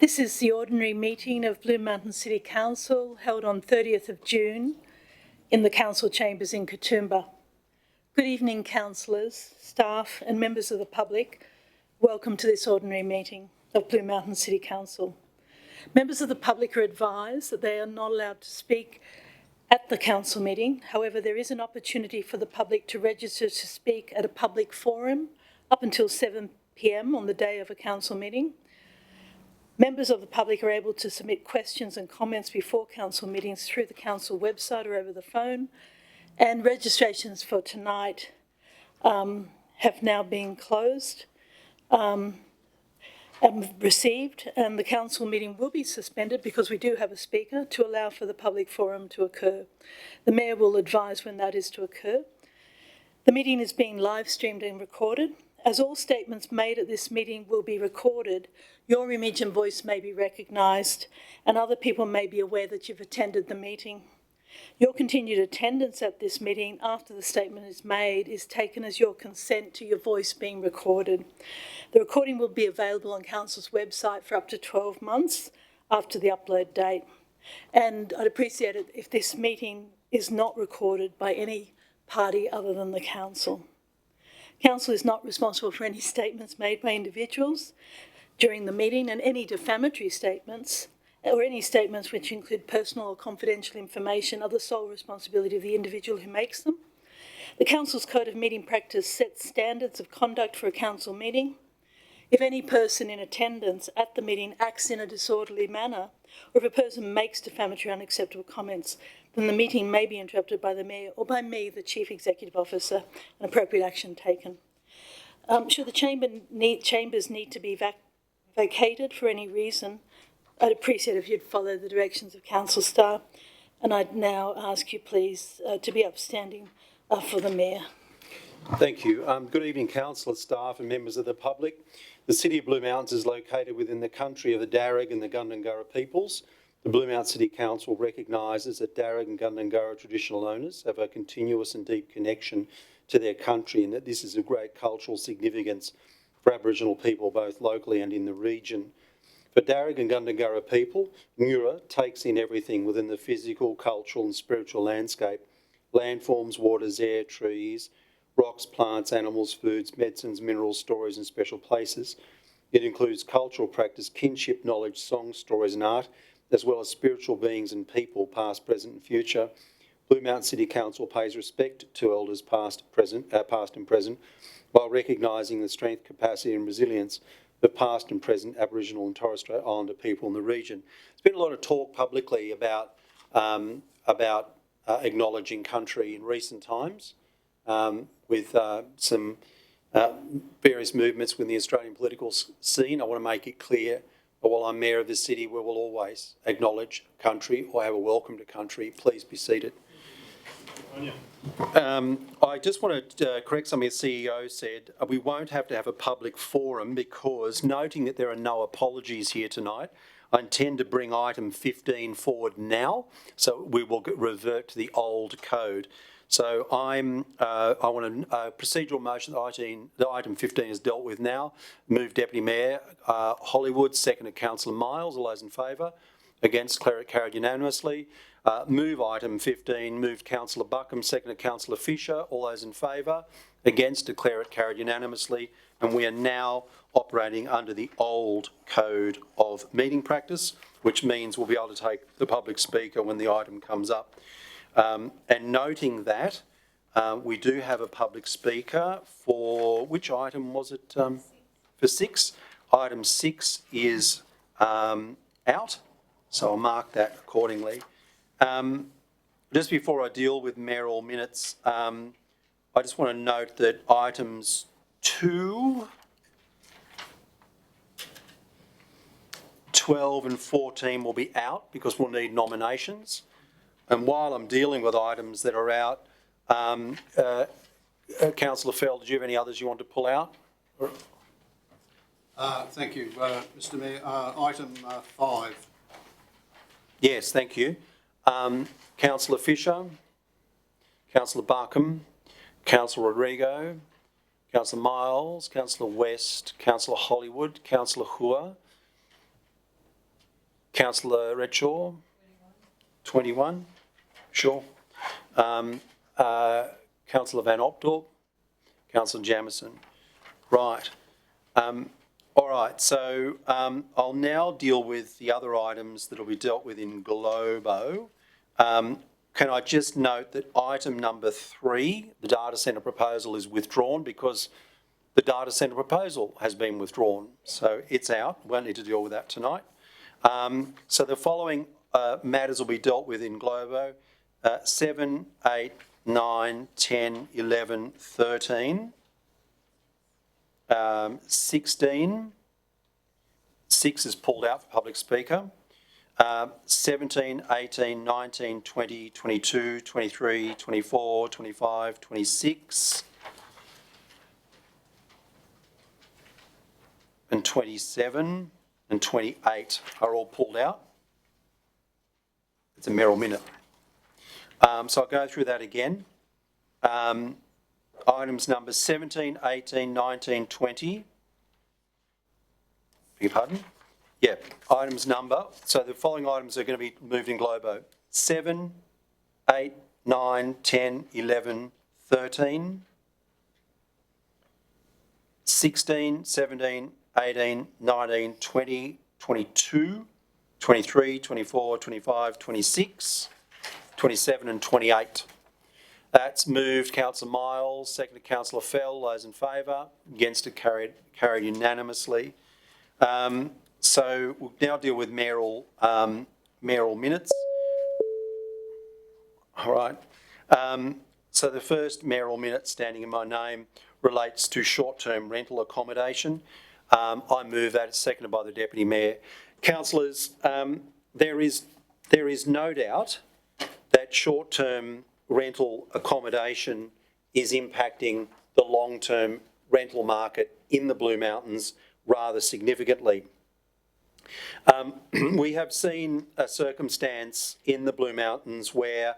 This is the ordinary meeting of Blue Mountain City Council held on 30th of June in the council chambers in Katoomba. Good evening, councillors, staff and members of the public. Welcome to this ordinary meeting of Blue Mountain City Council. Members of the public are advised that they are not allowed to speak at the council meeting. However, there is an opportunity for the public to register to speak at a public forum up until 7 p.m. on the day of a council meeting. Members of the public are able to submit questions and comments before council meetings through the council website or over the phone, and registrations for tonight have now been closed and received, and the council meeting will be suspended because we do have a speaker to allow for the public forum to occur. The Mayor will advise when that is to occur. The meeting is being live streamed and recorded. As all statements made at this meeting will be recorded, your image and voice may be recognised and other people may be aware that you've attended the meeting. Your continued attendance at this meeting after the statement is made is taken as your consent to your voice being recorded. The recording will be available on Council's website for up to 12 months after the upload date. And I'd appreciate it if this meeting is not recorded by any party other than the Council. Council is not responsible for any statements made by individuals during the meeting, and any defamatory statements or any statements which include personal or confidential information are the sole responsibility of the individual who makes them. The Council's Code of Meeting Practice sets standards of conduct for a council meeting. If any person in attendance at the meeting acts in a disorderly manner, or if a person makes defamatory or unacceptable comments, then the meeting may be interrupted by the Mayor or by me, the Chief Executive Officer, and appropriate action taken. Should the chambers need to be vacated for any reason, I'd appreciate if you'd follow the directions of council staff, and I'd now ask you please to be upstanding for the Mayor. Thank you. Good evening, councillor, staff and members of the public. The City of Blue Mountains is located within the country of the Darug and the Gundungurra peoples. The Blue Mountain City Council recognises that Darug and Gundungurra traditional owners have a continuous and deep connection to their country, and that this is of great cultural significance for Aboriginal people both locally and in the region. For Darug and Gundungurra people, Nura takes in everything within the physical, cultural and spiritual landscape: landforms, waters, air, trees, rocks, plants, animals, foods, medicines, minerals, stories and special places. It includes cultural practice, kinship, knowledge, songs, stories and art, as well as spiritual beings and people, past, present and future. Blue Mountain City Council pays respect to elders past and present, while recognising the strength, capacity and resilience of past and present Aboriginal and Torres Strait Islander people in the region. There's been a lot of talk publicly about acknowledging country in recent times, with some various movements within the Australian political scene. I want to make it clear that while I'm Mayor of the city, we will always acknowledge country or have a welcome to country. Please be seated. I just want to correct something the CEO said. We won't have to have a public forum because, noting that there are no apologies here tonight, I intend to bring item 15 forward now, so we will revert to the old code. So I want a procedural motion that item 15 is dealt with now. Move Deputy Mayor Hollywood, seconded Councillor Miles. All those in favour? Against? Declare it carried unanimously. Move item 15, moved Councillor Buckham, seconded Councillor Fisher. All those in favour? Against? Declare it carried unanimously. And we are now operating under the old code of meeting practice, which means we'll be able to take the public speaker when the item comes up. And noting that we do have a public speaker for, which item was it? For 6. Item 6 is out, so I'll mark that accordingly. Just before I deal with mayoral minutes, I just want to note that items 2, 12 and 14 will be out because we'll need nominations. And while I'm dealing with items that are out, Councillor Fell, did you have any others you want to pull out? Thank you, Mr Mayor. Item 5. Yes, thank you. Councillor Fisher, Councillor Barkham, Councillor Rodrigo, Councillor Miles, Councillor West, Councillor Hollywood, Councillor Hua, Councillor Redshaw? 21. Sure. Councillor Van Opdorp? Councillor Jamieson? Right. All right, so I'll now deal with the other items that will be dealt with in Globo. Can I just note that item number 3, the data centre proposal, is withdrawn because the data centre proposal has been withdrawn. So it's out. We won't need to deal with that tonight. So the following matters will be dealt with in Globo. 7, 8, 9, 10, 11, 13. 16, 6 is pulled out for public speaker. 17, 18, 19, 20, 22, 23, 24, 25, 26, and 27 and 28 are all pulled out. It's a Merrill minute. So I'll go through that again. Items numbers 17, 18, 19, 20. Beg your pardon? Yeah, items number. So the following items are going to be moved in Globo. 7, 8, 9, 10, 11, 13. 16, 17, 18, 19, 20, 22, 23, 24, 25, 26, 27 and 28. That's moved. Councillor Miles, seconded Councillor Fell. Those in favour. Against it, carried unanimously. So we'll now deal with mayoral minutes. All right. So the first mayoral minute standing in my name relates to short-term rental accommodation. I move that. It's seconded by the Deputy Mayor. Councillors, there is no doubt that short-term rental accommodation is impacting the long-term rental market in the Blue Mountains rather significantly. We have seen a circumstance in the Blue Mountains where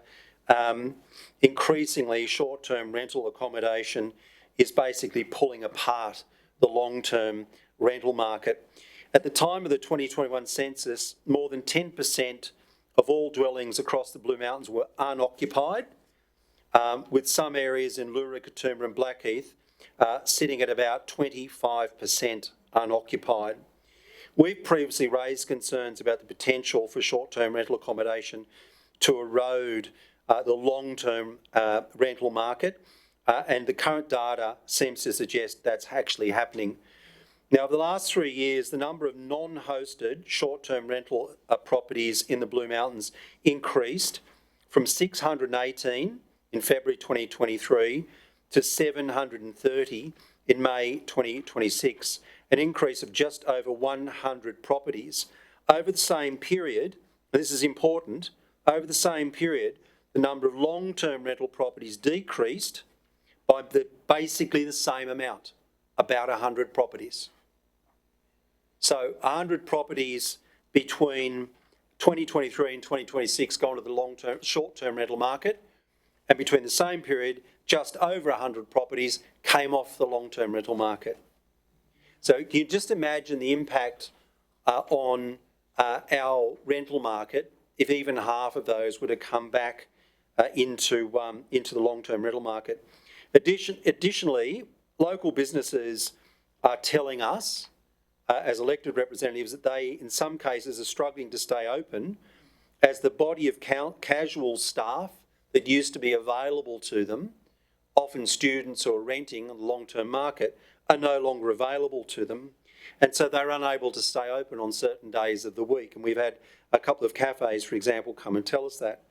increasingly short-term rental accommodation is basically pulling apart the long-term rental market. At the time of the 2021 census, more than 10% of all dwellings across the Blue Mountains were unoccupied, with some areas in Leura, Katoomba and Blackheath sitting at about 25% unoccupied. We've previously raised concerns about the potential for short-term rental accommodation to erode the long-term rental market, and the current data seems to suggest that's actually happening. Now, over the last 3 years, the number of non-hosted short-term rental properties in the Blue Mountains increased from 618 in February 2023 to 730 in May 2026, an increase of just over 100 properties. Over the same period, and this is important, over the same period, the number of long-term rental properties decreased by basically the same amount, about 100 properties. So 100 properties between 2023 and 2026 gone to the long-term, short-term rental market, and between the same period, just over 100 properties came off the long-term rental market. So can you just imagine the impact on our rental market if even half of those were to come back into the long-term rental market? Additionally, local businesses are telling us, as elected representatives, that they, in some cases, are struggling to stay open as the body of casual staff that used to be available to them, often students who are renting on the long-term market, are no longer available to them. And so they're unable to stay open on certain days of the week. And we've had a couple of cafes, for example, come and tell us that.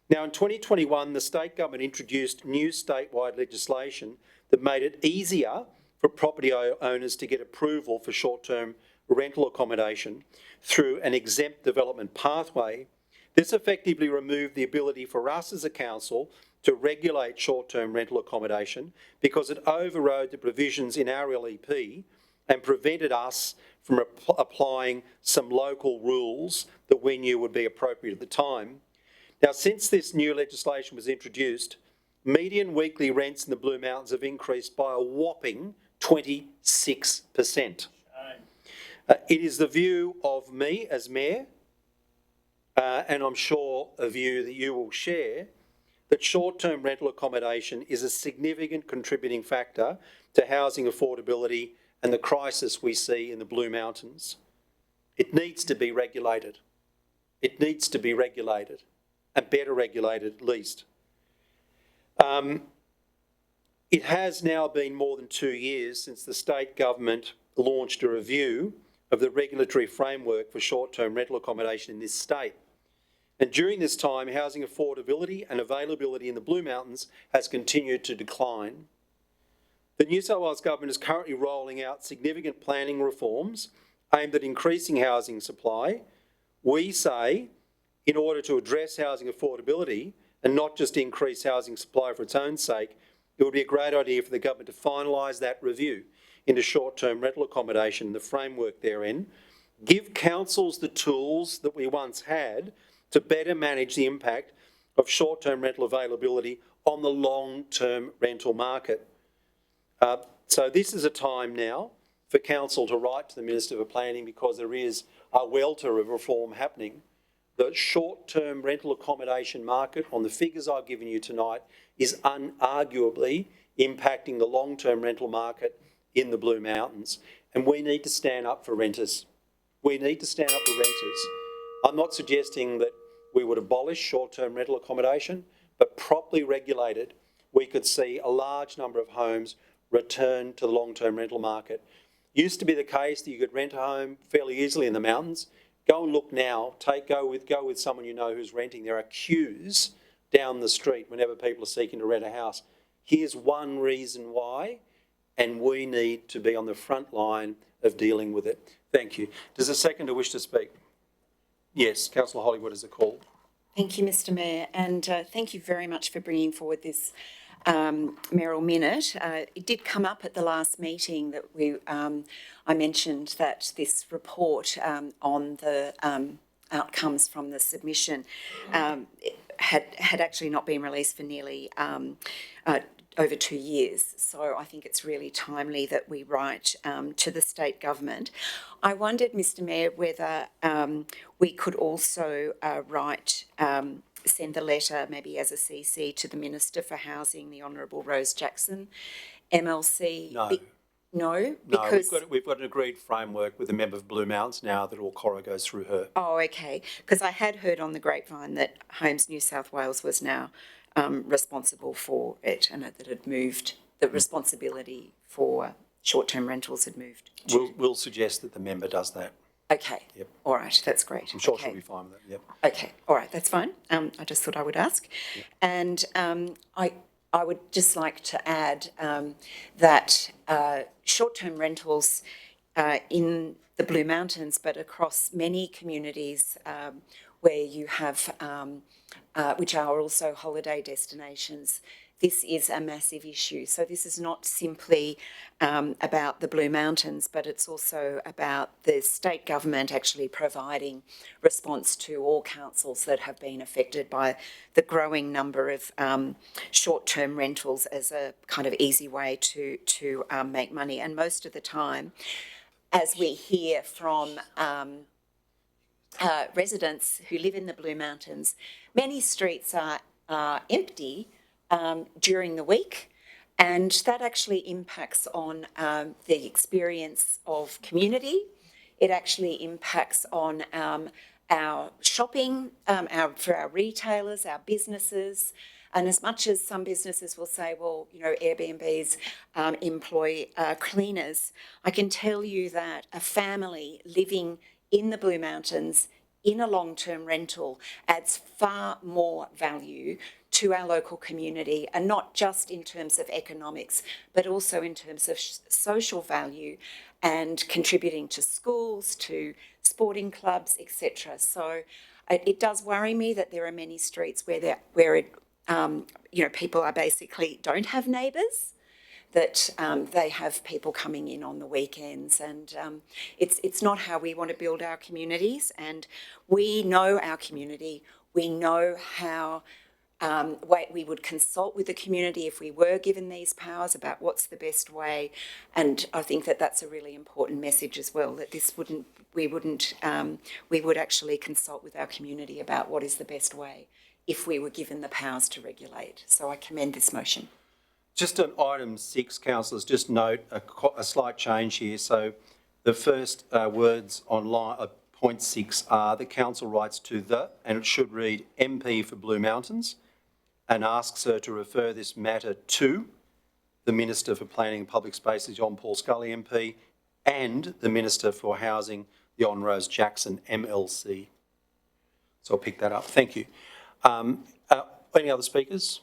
Now, in 2021, the state government introduced new statewide legislation that made it easier for property owners to get approval for short-term rental accommodation through an exempt development pathway. This effectively removed the ability for us as a council to regulate short-term rental accommodation because it overrode the provisions in our LEP and prevented us from applying some local rules that we knew would be appropriate at the time. Now, since this new legislation was introduced, median weekly rents in the Blue Mountains have increased by a whopping 26%. It is the view of me as Mayor and I'm sure a view that you will share, that short-term rental accommodation is a significant contributing factor to housing affordability and the crisis we see in the Blue Mountains. It needs to be regulated. It needs to be regulated, and better regulated at least. It has now been more than 2 years since the state government launched a review of the regulatory framework for short-term rental accommodation in this state. And during this time, housing affordability and availability in the Blue Mountains has continued to decline. The New South Wales Government is currently rolling out significant planning reforms aimed at increasing housing supply. We say, in order to address housing affordability and not just increase housing supply for its own sake, it would be a great idea for the government to finalise that review into short-term rental accommodation and the framework therein, give councils the tools that we once had to better manage the impact of short-term rental availability on the long-term rental market. So this is a time now for council to write to the Minister for Planning, because there is a welter of reform happening. The short-term rental accommodation market, on the figures I've given you tonight, is unarguably impacting the long-term rental market in the Blue Mountains. And we need to stand up for renters. We need to stand up for renters. I'm not suggesting that we would abolish short-term rental accommodation, but properly regulated, we could see a large number of homes return to the long-term rental market. Used to be the case that you could rent a home fairly easily in the mountains. Go and look now. Go with someone you know who's renting. There are queues down the street whenever people are seeking to rent a house. Here's one reason why, and we need to be on the front line of dealing with it. Thank you. Does a seconder wish to speak? Yes, Councillor Hollywood is a call. Thank you, Mr Mayor, and thank you very much for bringing forward this mayoral minute. It did come up at the last meeting that I mentioned that this report on the outcomes from the submission had actually not been released for nearly over 2 years. So I think it's really timely that we write to the state government. I wondered, Mr Mayor, whether we could also send the letter maybe as a CC to the Minister for Housing, the Honourable Rose Jackson, MLC. No. No, because we've got an agreed framework with a member of Blue Mountains now that all Cora goes through her. Oh, okay. Because I had heard on the grapevine that Homes New South Wales was now responsible for it, and that it had moved, the responsibility for short-term rentals had moved. We'll suggest that the member does that. Okay. Yep. All right. That's great. I'm sure okay. she'll be fine with it. Yep. Okay. All right. That's fine. I just thought I would ask. Yep. And I would just like to add that short-term rentals in the Blue Mountains, but across many communities where you have, which are also holiday destinations, this is a massive issue. So this is not simply about the Blue Mountains, but it's also about the state government actually providing response to all councils that have been affected by the growing number of short-term rentals as a kind of easy way to make money. And most of the time, as we hear from residents who live in the Blue Mountains, many streets are empty during the week, and that actually impacts on the experience of community. It actually impacts on our shopping, for our retailers, our businesses. And as much as some businesses will say, well, you know, Airbnbs employ cleaners, I can tell you that a family living in the Blue Mountains in a long-term rental adds far more value to our local community, and not just in terms of economics, but also in terms of social value and contributing to schools, to sporting clubs, etc. So it does worry me that there are many streets where people are basically don't have neighbours, that they have people coming in on the weekends, and it's not how we want to build our communities. And we know our community, we know how we would consult with the community if we were given these powers about what's the best way. And I think that that's a really important message as well, that we would actually consult with our community about what is the best way if we were given the powers to regulate. So I commend this motion. Just on item 6, councillors, just note a slight change here. So the first words on point 6 are the council writes to the, and it should read MP for Blue Mountains, and asks her to refer this matter to the Minister for Planning and Public Spaces, John Paul Scully MP, and the Minister for Housing, the Hon. Rose Jackson MLC. So I'll pick that up. Thank you. Any other speakers?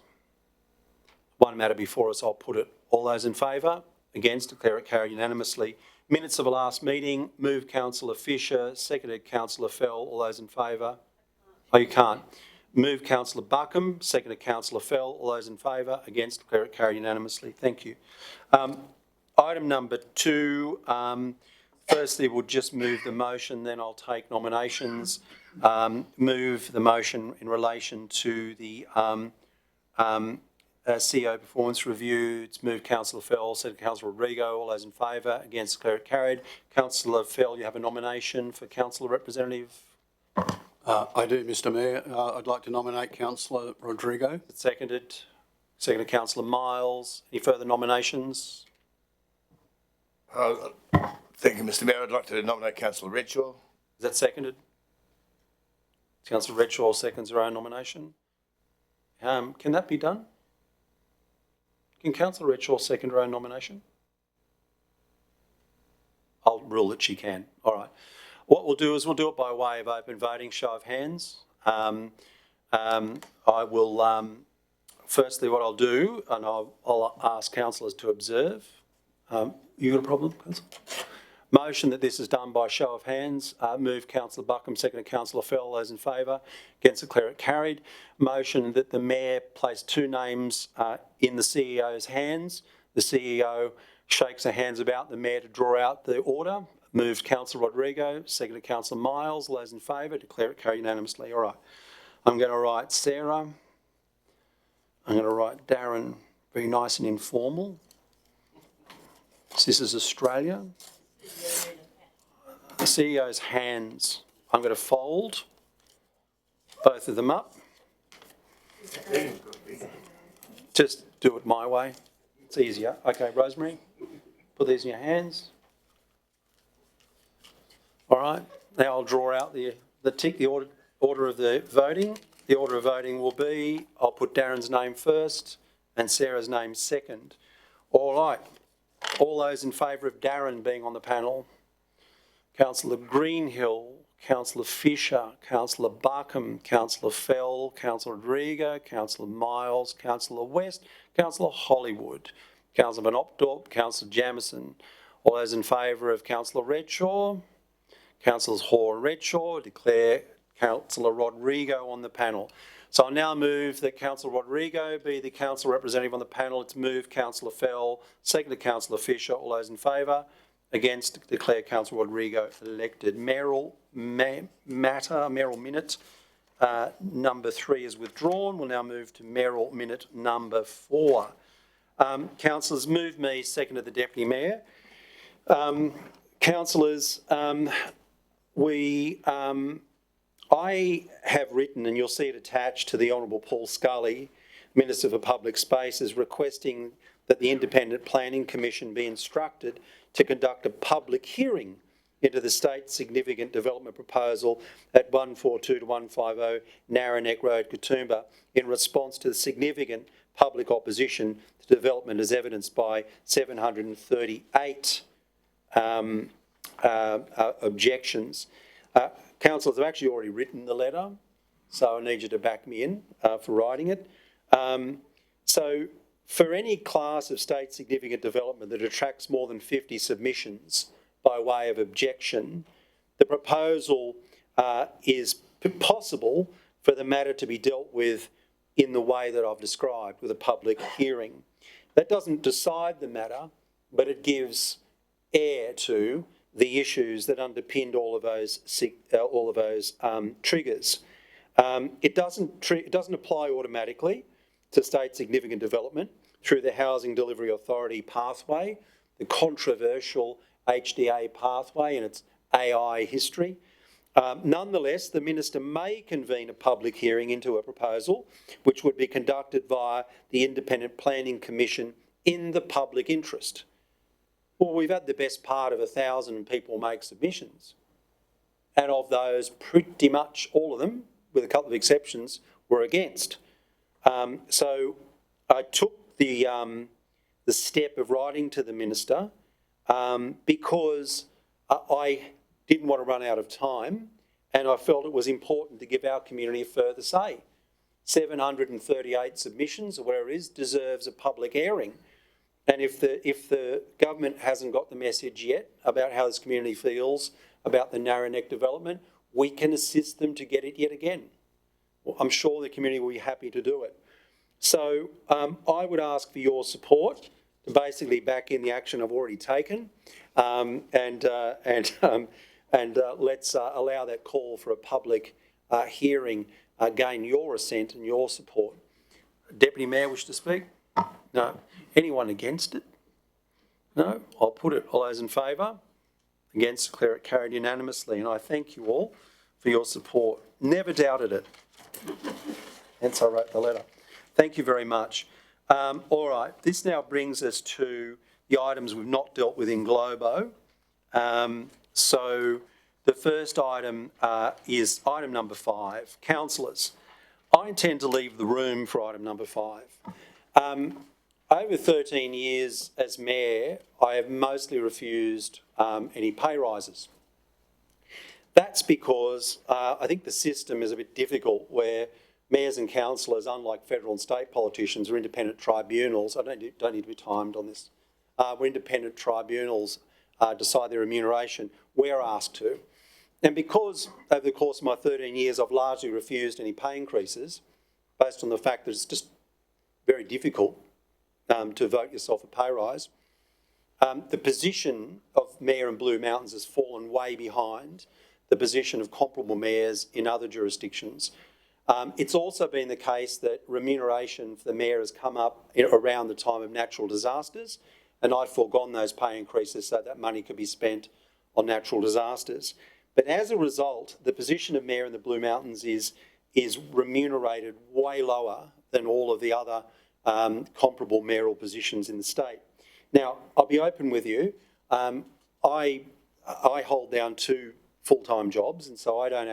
One matter before us, I'll put it. All those in favour? Against? Declare it carried unanimously. Minutes of the last meeting. Moved Councillor Fisher, seconded Councillor Fell. All those in favour? Oh, you can't. Moved Councillor Buckham, seconded Councillor Fell. All those in favour? Against? Declare it carried unanimously. Thank you. Item number 2. Firstly, we'll just move the motion, then I'll take nominations. Move the motion in relation to the CEO performance review. It's moved Councillor Fell, seconded Councillor Rodrigo. All those in favour? Against? Declare it carried. Councillor Fell, you have a nomination for Councillor Representative. I do, Mr Mayor. I'd like to nominate Councillor Rodrigo. Seconded Councillor Miles. Any further nominations? Thank you, Mr Mayor. I'd like to nominate Councillor Redshaw. Is that seconded? Councillor Redshaw seconds her own nomination. Can that be done? Can Councillor Redshaw second her own nomination? I'll rule that she can. All right. What we'll do is we'll do it by way of open voting, show of hands. I will, firstly what I'll do, and I'll ask councillors to observe. You got a problem, Councillor? Motion that this is done by show of hands. Move Councillor Buckham, seconded Councillor Fell. All those in favour? Against? Declare it carried. Motion that the Mayor place 2 names in the CEO's hands. The CEO shakes her hands about the Mayor to draw out the order. Moved Councillor Rodrigo, seconded Councillor Miles. All those in favour? Declare it carried unanimously. All right. I'm going to write Sarah. I'm going to write Darren. Very nice and informal. This is Australia. The CEO's hands. I'm going to fold both of them up. Just do it my way. It's easier. Okay, Rosemary, put these in your hands. All right. Now I'll draw out the order of the voting. The order of voting will be, I'll put Darren's name first and Sarah's name second. All right. All those in favour of Darren being on the panel? Councillor Greenhill, Councillor Fisher, Councillor Buckham, Councillor Fell, Councillor Rodrigo, Councillor Miles, Councillor West, Councillor Hollywood, Councillor Van Opdorp, Councillor Jamieson. All those in favour of Councillor Redshaw? Councillors Hoare and Redshaw. Declare Councillor Rodrigo on the panel. So I'll now move that Councillor Rodrigo be the council representative on the panel. It's moved Councillor Fell, seconded Councillor Fisher. All those in favour? Against? Declare Councillor Rodrigo elected. Mayoral minute number 3 is withdrawn. We'll now move to mayoral minute number 4. Councillors, move me, seconded the Deputy Mayor. Councillors, I have written, and you'll see it attached to the Honourable Paul Scully, Minister for Public Spaces, requesting that the Independent Planning Commission be instructed to conduct a public hearing into the State Significant Development Proposal at 142 to 150 Narra Neck Road, Katoomba, in response to the significant public opposition to development as evidenced by 738 objections. Councillors have actually already written the letter, so I need you to back me in for writing it. So for any class of state significant development that attracts more than 50 submissions by way of objection, the proposal is possible for the matter to be dealt with in the way that I've described, with a public hearing. That doesn't decide the matter, but it gives air to the issues that underpinned all of those triggers. It doesn't apply automatically to state significant development through the Housing Delivery Authority pathway, the controversial HDA pathway and its AI history. Nonetheless, the Minister may convene a public hearing into a proposal which would be conducted via the Independent Planning Commission in the public interest. Well, we've had the best part of 1,000 people make submissions. And of those, pretty much all of them, with a couple of exceptions, were against. So I took the step of writing to the Minister because I didn't want to run out of time, and I felt it was important to give our community a further say. 738 submissions, or whatever it is, deserves a public airing. And if the government hasn't got the message yet about how this community feels about the narrow neck development, we can assist them to get it yet again. Well, I'm sure the community will be happy to do it. So I would ask for your support to basically back in the action I've already taken, and let's allow that call for a public hearing gain your assent and your support. Deputy Mayor, wish to speak? No. Anyone against it? No. I'll put it. All those in favour? Against, declare it carried unanimously. And I thank you all for your support. Never doubted it. Hence I wrote the letter. Thank you very much. All right. This now brings us to the items we've not dealt with in Globo. So the first item is item number 5, councillors. I intend to leave the room for item number 5. Over 13 years as mayor, I have mostly refused any pay rises. That's because I think the system is a bit difficult where mayors and councillors, unlike federal and state politicians, are independent tribunals. I don't need to be timed on this. Where independent tribunals decide their remuneration, we're asked to. And because over the course of my 13 years, I've largely refused any pay increases based on the fact that it's just very difficult to vote yourself a pay rise. The position of mayor in Blue Mountains has fallen way behind the position of comparable mayors in other jurisdictions. It's also been the case that remuneration for the mayor has come up around the time of natural disasters, and I'd foregone those pay increases so that money could be spent on natural disasters. But as a result, the position of mayor in the Blue Mountains is remunerated way lower than all of the other comparable mayoral positions in the state. Now, I'll be open with you. I hold down 2 full-time jobs, and so I don't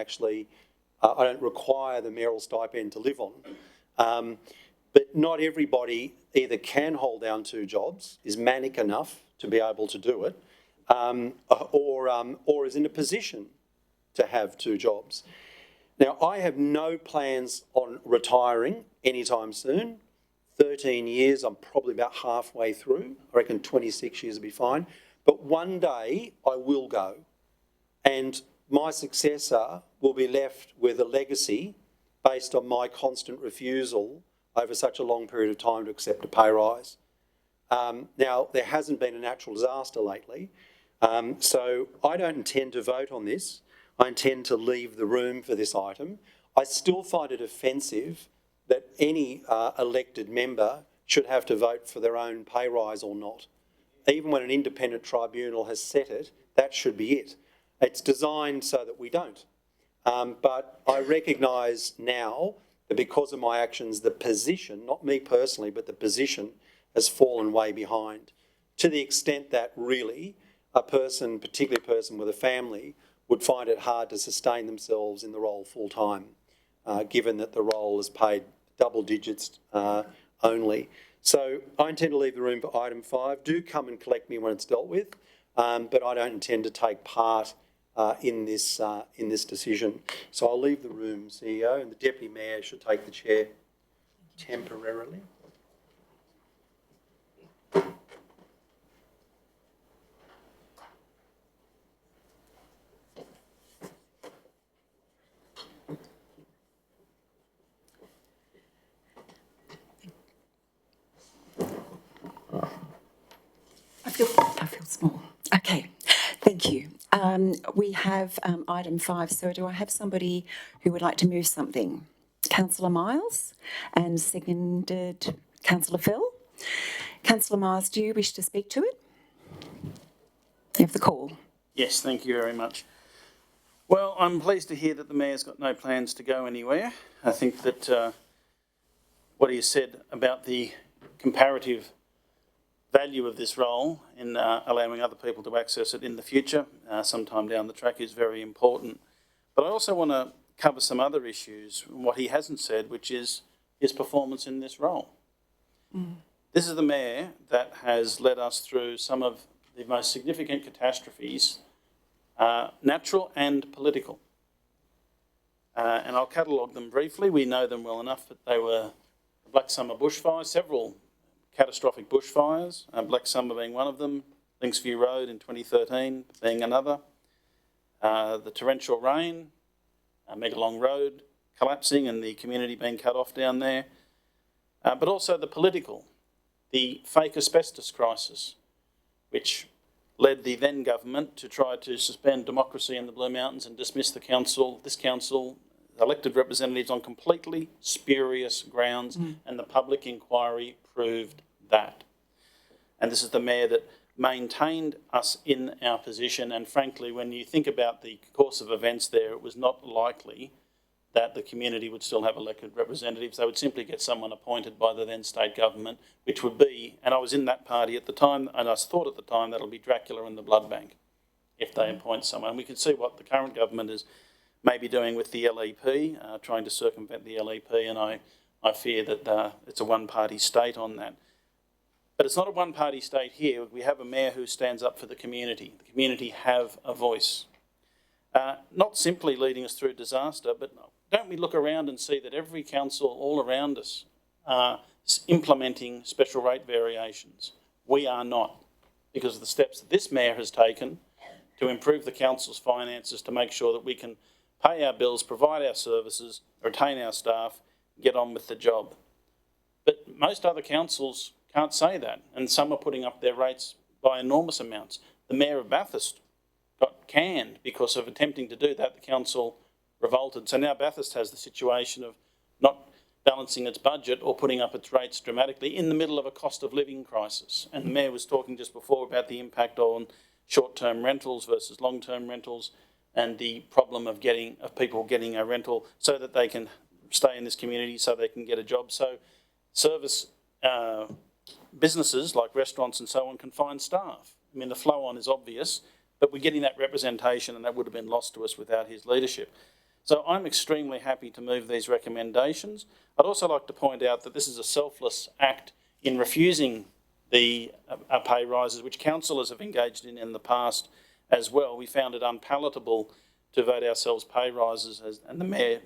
require the mayoral stipend to live on. But not everybody either can hold down 2 jobs, is manic enough to be able to do it, or is in a position to have 2 jobs. Now, I have no plans on retiring anytime soon. 13 years, I'm probably about halfway through. I reckon 26 years will be fine. But one day I will go, and my successor will be left with a legacy based on my constant refusal over such a long period of time to accept a pay rise. Now, there hasn't been a natural disaster lately, so I don't intend to vote on this. I intend to leave the room for this item. I still find it offensive that any elected member should have to vote for their own pay rise or not. Even when an independent tribunal has set it, that should be it. It's designed so that we don't. But I recognise now that because of my actions, the position, not me personally, but the position has fallen way behind, to the extent that really a person, particularly a person with a family, would find it hard to sustain themselves in the role full time, given that the role is paid double digits only. So I intend to leave the room for item 5. Do come and collect me when it's dealt with, but I don't intend to take part in this decision. So I'll leave the room, CEO, and the Deputy Mayor should take the chair temporarily. I feel small. Okay, thank you. We have item 5. So do I have somebody who would like to move something? Councillor Miles, and seconded Councillor Phil. Councillor Miles, do you wish to speak to it? You have the call. Yes, thank you very much. Well, I'm pleased to hear that the Mayor's got no plans to go anywhere. I think that what he has said about the comparative value of this role in allowing other people to access it in the future, sometime down the track, is very important. But I also want to cover some other issues, what he hasn't said, which is his performance in this role. This is the Mayor that has led us through some of the most significant catastrophes, natural and political. And I'll catalogue them briefly. We know them well enough, but they were the Black Summer bushfires, several catastrophic bushfires, Black Summer being one of them, Linksview Road in 2013 being another, the torrential rain, Megalong Road collapsing and the community being cut off down there, but also the political, the fake asbestos crisis, which led the then government to try to suspend democracy in the Blue Mountains and dismiss the council, this council, elected representatives on completely spurious grounds, and the public inquiry proved that. And this is the Mayor that maintained us in our position, and frankly, when you think about the course of events there, it was not likely that the community would still have elected representatives. They would simply get someone appointed by the then state government, which would be, and I was in that party at the time, and I thought at the time that'll be Dracula and the Blood Bank if they appoint someone. We can see what the current government is maybe doing with the LEP, trying to circumvent the LEP, and I fear that it's a one-party state on that. But it's not a one-party state here. We have a Mayor who stands up for the community. The community have a voice. Not simply leading us through disaster, but don't we look around and see that every council all around us are implementing special rate variations? We are not, because of the steps that this Mayor has taken to improve the council's finances to make sure that we can pay our bills, provide our services, retain our staff, get on with the job. But most other councils can't say that, and some are putting up their rates by enormous amounts. The Mayor of Bathurst got canned because of attempting to do that. The council revolted. So now Bathurst has the situation of not balancing its budget or putting up its rates dramatically in the middle of a cost of living crisis. And the Mayor was talking just before about the impact on short-term rentals versus long-term rentals, and the problem of people getting a rental so that they can stay in this community, so they can get a job. So service businesses like restaurants and so on can find staff. I mean, the flow on is obvious, but we're getting that representation, and that would have been lost to us without his leadership. So I'm extremely happy to move these recommendations. I'd also like to point out that this is a selfless act in refusing the pay rises, which councillors have engaged in the past as well. We found it unpalatable to vote ourselves pay rises, and the Mayor,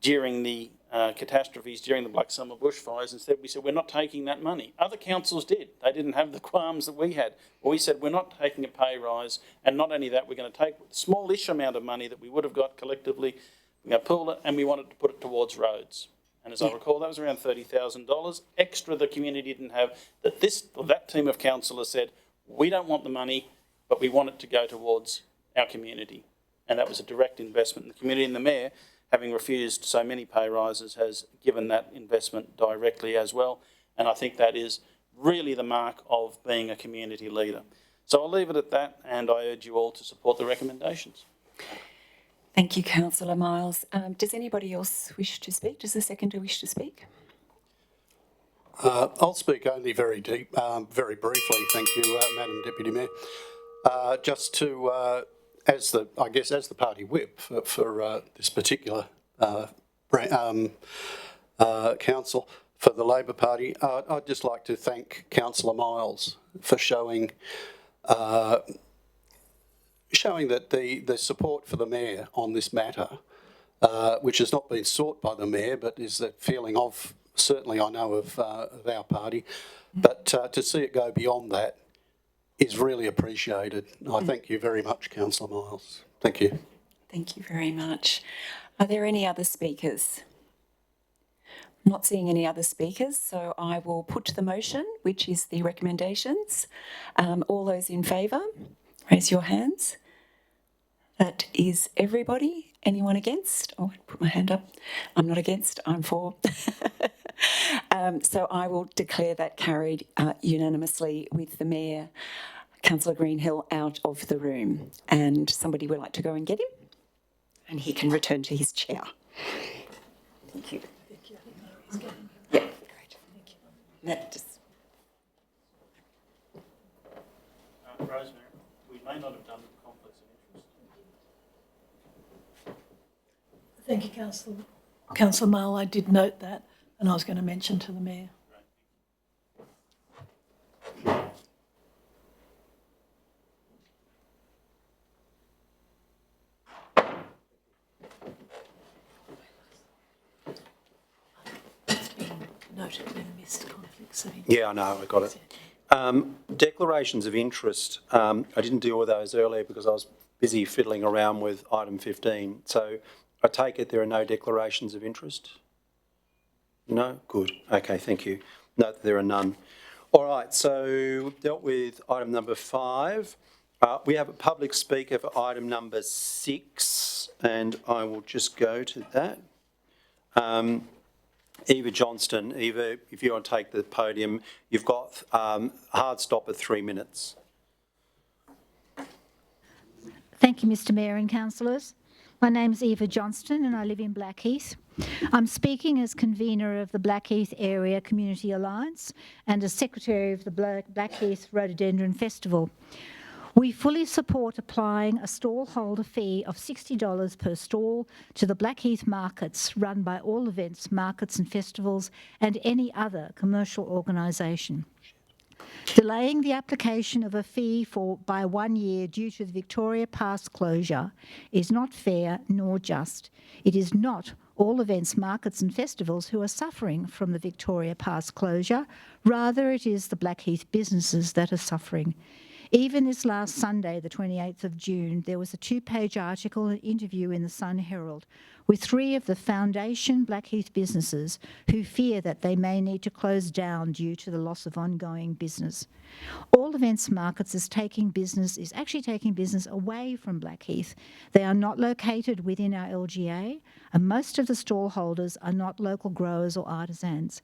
during the catastrophes, during the Black Summer bushfires, we said, we're not taking that money. Other councils did. They didn't have the qualms that we had. Well, we said, we're not taking a pay rise, and not only that, we're going to take a smallish amount of money that we would have got collectively, we're going to pool it, and we wanted to put it towards roads. And as I recall, that was around $30,000 extra the community didn't have, that team of councillors said, we don't want the money, but we want it to go towards our community. And that was a direct investment in the community, and the Mayor, having refused so many pay rises, has given that investment directly as well. And I think that is really the mark of being a community leader. So I'll leave it at that, and I urge you all to support the recommendations. Thank you, Councillor Miles. Does anybody else wish to speak? Does the seconder wish to speak? I'll speak only very briefly, thank you, Madam Deputy Mayor. Just to, as the party whip for this particular council for the Labor Party, I'd just like to thank Councillor Miles for showing that the support for the Mayor on this matter, which has not been sought by the Mayor, but is the feeling of, certainly I know of our party, but to see it go beyond that is really appreciated. I thank you very much, Councillor Miles. Thank you. Thank you very much. Are there any other speakers? I'm not seeing any other speakers, so I will put the motion, which is the recommendations. All those in favour? Raise your hands. That is everybody. Anyone against? Oh, I put my hand up. I'm not against, I'm for. So I will declare that carried unanimously with the Mayor, Councillor Greenhill, out of the room. And somebody would like to go and get him, and he can return to his chair. Thank you. Yeah, great. Thank you. That just... Rosemary, we may not have done conflicts of interest. Thank you, Councillor Mull. I did note that, and I was going to mention to the Mayor. Noted when missed conflicts of interest. Yeah, I know, I got it. Declarations of interest, I didn't deal with those earlier because I was busy fiddling around with item 15. So I take it there are no declarations of interest? No? Good. Okay, thank you. Note that there are none. All right, so we've dealt with item number 5. We have a public speaker for item number 6, and I will just go to that. Eva Johnston. Eva, if you want to take the podium, you've got a hard stop at 3 minutes. Thank you, Mr Mayor and councillors. My name's Eva Johnston and I live in Blackheath. I'm speaking as convener of the Blackheath Area Community Alliance and as secretary of the Blackheath Rhododendron Festival. We fully support applying a stallholder fee of $60 per stall to the Blackheath markets run by All Events, Markets and Festivals and any other commercial organisation. Delaying the application of a fee by 1 year due to the Victoria Pass closure is not fair nor just. It is not All Events, Markets and Festivals who are suffering from the Victoria Pass closure, rather it is the Blackheath businesses that are suffering. Even this last Sunday, the 28th of June, there was a 2-page article and interview in the Sun Herald with 3 of the foundation Blackheath businesses who fear that they may need to close down due to the loss of ongoing business. All Events Markets is actually taking business away from Blackheath. They are not located within our LGA, and most of the stallholders are not local growers or artisans.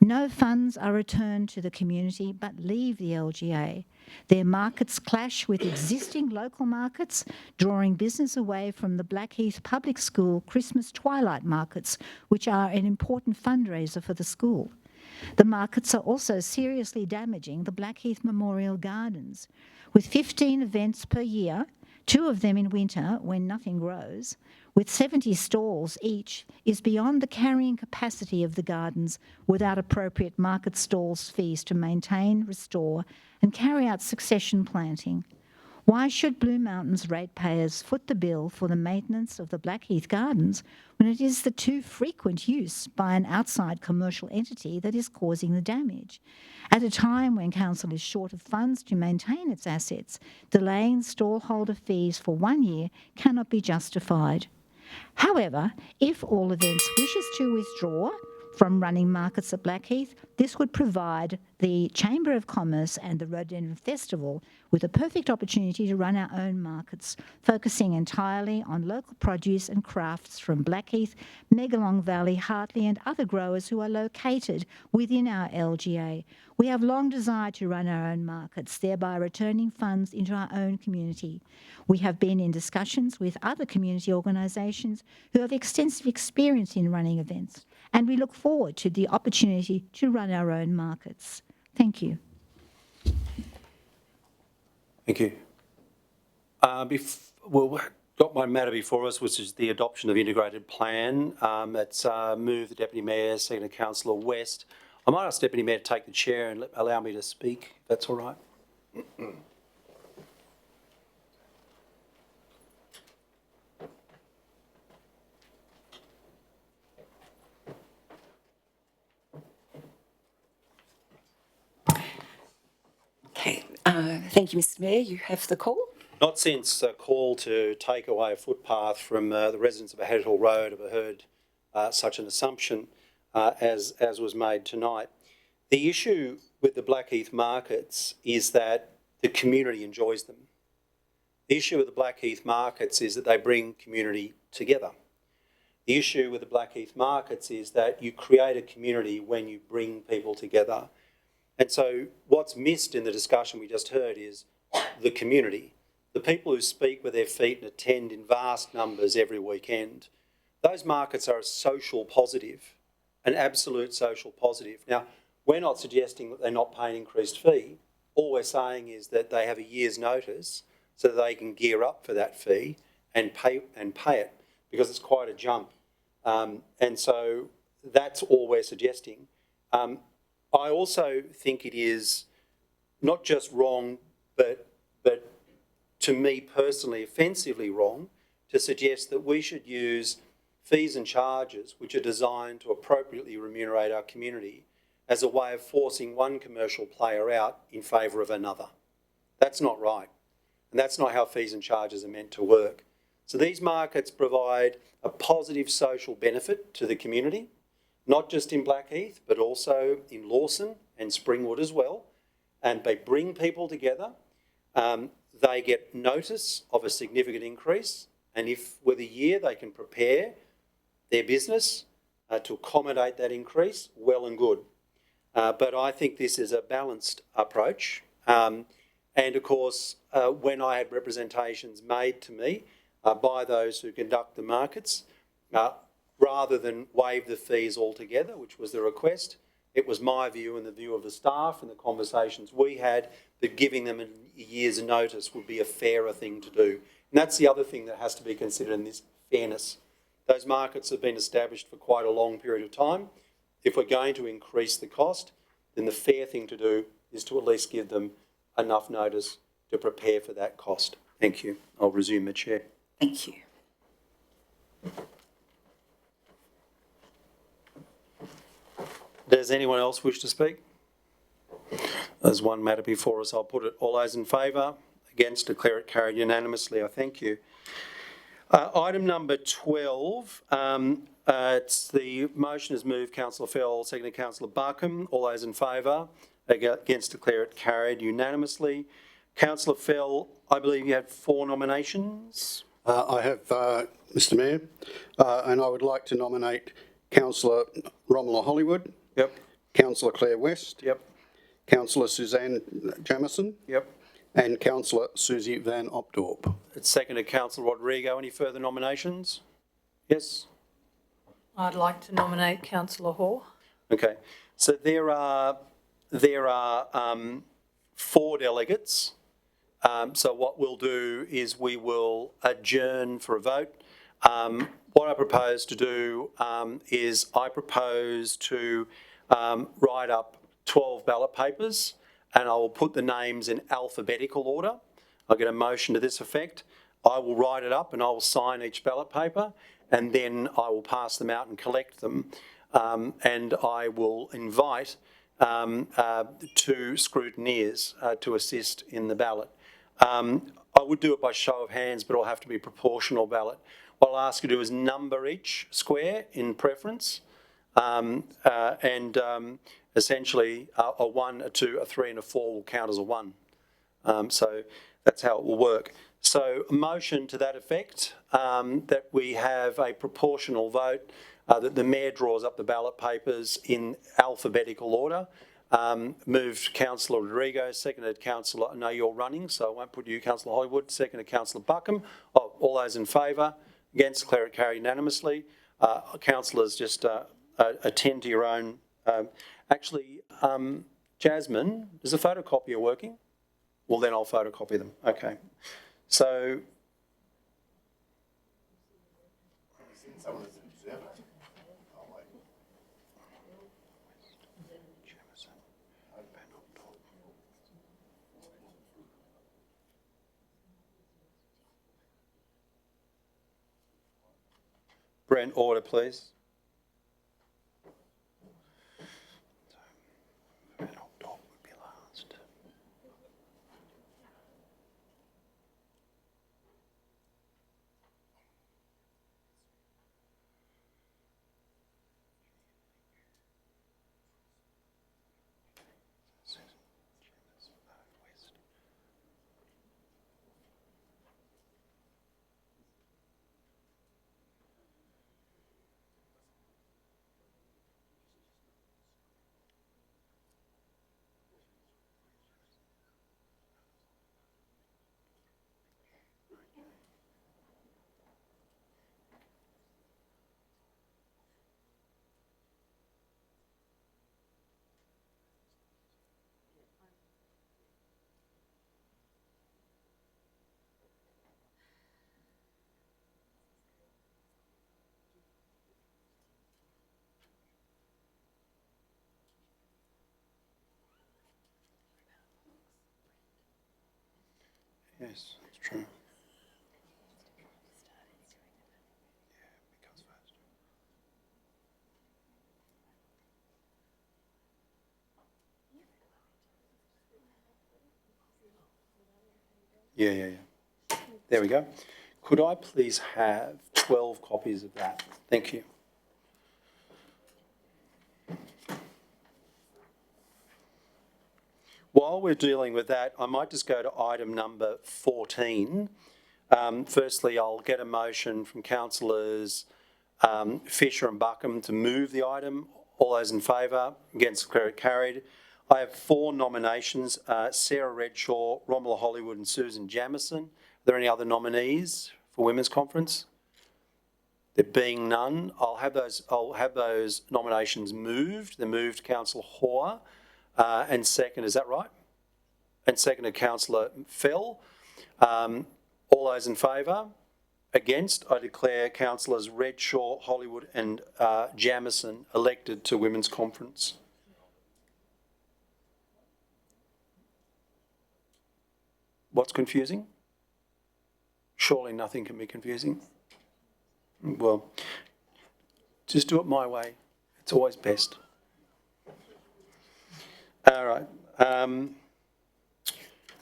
No funds are returned to the community but leave the LGA. Their markets clash with existing local markets, drawing business away from the Blackheath Public School Christmas Twilight Markets, which are an important fundraiser for the school. The markets are also seriously damaging the Blackheath Memorial Gardens. With 15 events per year, 2 of them in winter when nothing grows, with 70 stalls each, is beyond the carrying capacity of the gardens without appropriate market stalls fees to maintain, restore and carry out succession planting. Why should Blue Mountains ratepayers foot the bill for the maintenance of the Blackheath Gardens when it is the too frequent use by an outside commercial entity that is causing the damage? At a time when council is short of funds to maintain its assets, delaying stallholder fees for 1 year cannot be justified. However, if All Events wishes to withdraw from running markets at Blackheath, this would provide the Chamber of Commerce and the Rhododendron Festival with a perfect opportunity to run our own markets, focusing entirely on local produce and crafts from Blackheath, Megalong Valley, Hartley and other growers who are located within our LGA. We have long desired to run our own markets, thereby returning funds into our own community. We have been in discussions with other community organisations who have extensive experience in running events, and we look forward to the opportunity to run our own markets. Thank you. Thank you. We've got one matter before us, which is the adoption of integrated plan. It's moved the Deputy Mayor, seconded Councillor West. I might ask Deputy Mayor to take the chair and allow me to speak, if that's all right. Okay, thank you, Mr Mayor. You have the call. Not since a call to take away a footpath from the residents of Haddon Hill Road have I heard such an assumption as was made tonight. The issue with the Blackheath markets is that the community enjoys them. The issue with the Blackheath markets is that they bring community together. The issue with the Blackheath markets is that you create a community when you bring people together. And so what's missed in the discussion we just heard is the community, the people who speak with their feet and attend in vast numbers every weekend. Those markets are a social positive, an absolute social positive. Now, we're not suggesting that they're not paying an increased fee. All we're saying is that they have a year's notice so that they can gear up for that fee and pay it, because it's quite a jump. And so that's all we're suggesting. I also think it is not just wrong, but to me personally offensively wrong to suggest that we should use fees and charges which are designed to appropriately remunerate our community as a way of forcing one commercial player out in favour of another. That's not right. And that's not how fees and charges are meant to work. So these markets provide a positive social benefit to the community, not just in Blackheath, but also in Lawson and Springwood as well. And they bring people together. They get notice of a significant increase. And if with a year they can prepare their business to accommodate that increase, well and good. But I think this is a balanced approach. And of course, when I had representations made to me by those who conduct the markets, rather than waive the fees altogether, which was the request, it was my view and the view of the staff and the conversations we had that giving them a year's notice would be a fairer thing to do. And that's the other thing that has to be considered in this fairness. Those markets have been established for quite a long period of time. If we're going to increase the cost, then the fair thing to do is to at least give them enough notice to prepare for that cost. Thank you. I'll resume the chair. Thank you. Does anyone else wish to speak? There's one matter before us. I'll put it. All those in favour? Against? Declare it carried unanimously. I thank you. Item number 12. It's the motion is moved. Councillor Fell, seconded Councillor Buckham. All those in favour? Against? Declare it carried unanimously. Councillor Fell, I believe you had 4 nominations. I have, Mr Mayor, and I would like to nominate Councillor Romola Hollywood. Yep. Councillor Claire West. Yep. Councillor Suzanne Jamieson. Yep. And Councillor Susie Van Opdorp. It's seconded Councillor Rodrigo. Any further nominations? Yes. I'd like to nominate Councillor Hall. Okay. So there are 4 delegates. So what we'll do is we will adjourn for a vote. What I propose to do is I propose to write up 12 ballot papers, and I will put the names in alphabetical order. I'll get a motion to this effect. I will write it up and I will sign each ballot paper, and then I will pass them out and collect them. And I will invite 2 scrutineers to assist in the ballot. I would do it by show of hands, but it'll have to be proportional ballot. What I'll ask you to do is number each square in preference, essentially a 1, a 2, a 3 and a 4 will count as a 1. So that's how it will work. So a motion to that effect, that we have a proportional vote, that the Mayor draws up the ballot papers in alphabetical order. Moved Councillor Rodrigo, seconded Councillor, I know you're running, so I won't put you, Councillor Hollywood, seconded Councillor Buckham. All those in favour? Against? Declare it carried unanimously. Councillors, just attend to your own. Actually, Jasmine, is the photocopier working? Well, then I'll photocopy them. Okay. So. Brent, order, please. Yes, that's true. Yeah. There we go. Could I please have 12 copies of that? Thank you. While we're dealing with that, I might just go to item number 14. Firstly, I'll get a motion from councillors Fisher and Buckham to move the item. All those in favour? Against? Carried. I have 4 nominations, Sarah Redshaw, Romola Hollywood and Susan Jamieson. Are there any other nominees for Women's Conference? There being none, I'll have those nominations moved. They're moved, Councillor Hoare, and second, is that right? And seconded, Councillor Fell. All those in favour? Against? I declare Councillors Redshaw, Hollywood and Jamieson elected to Women's Conference. What's confusing? Surely nothing can be confusing. Well, just do it my way. It's always best. All right.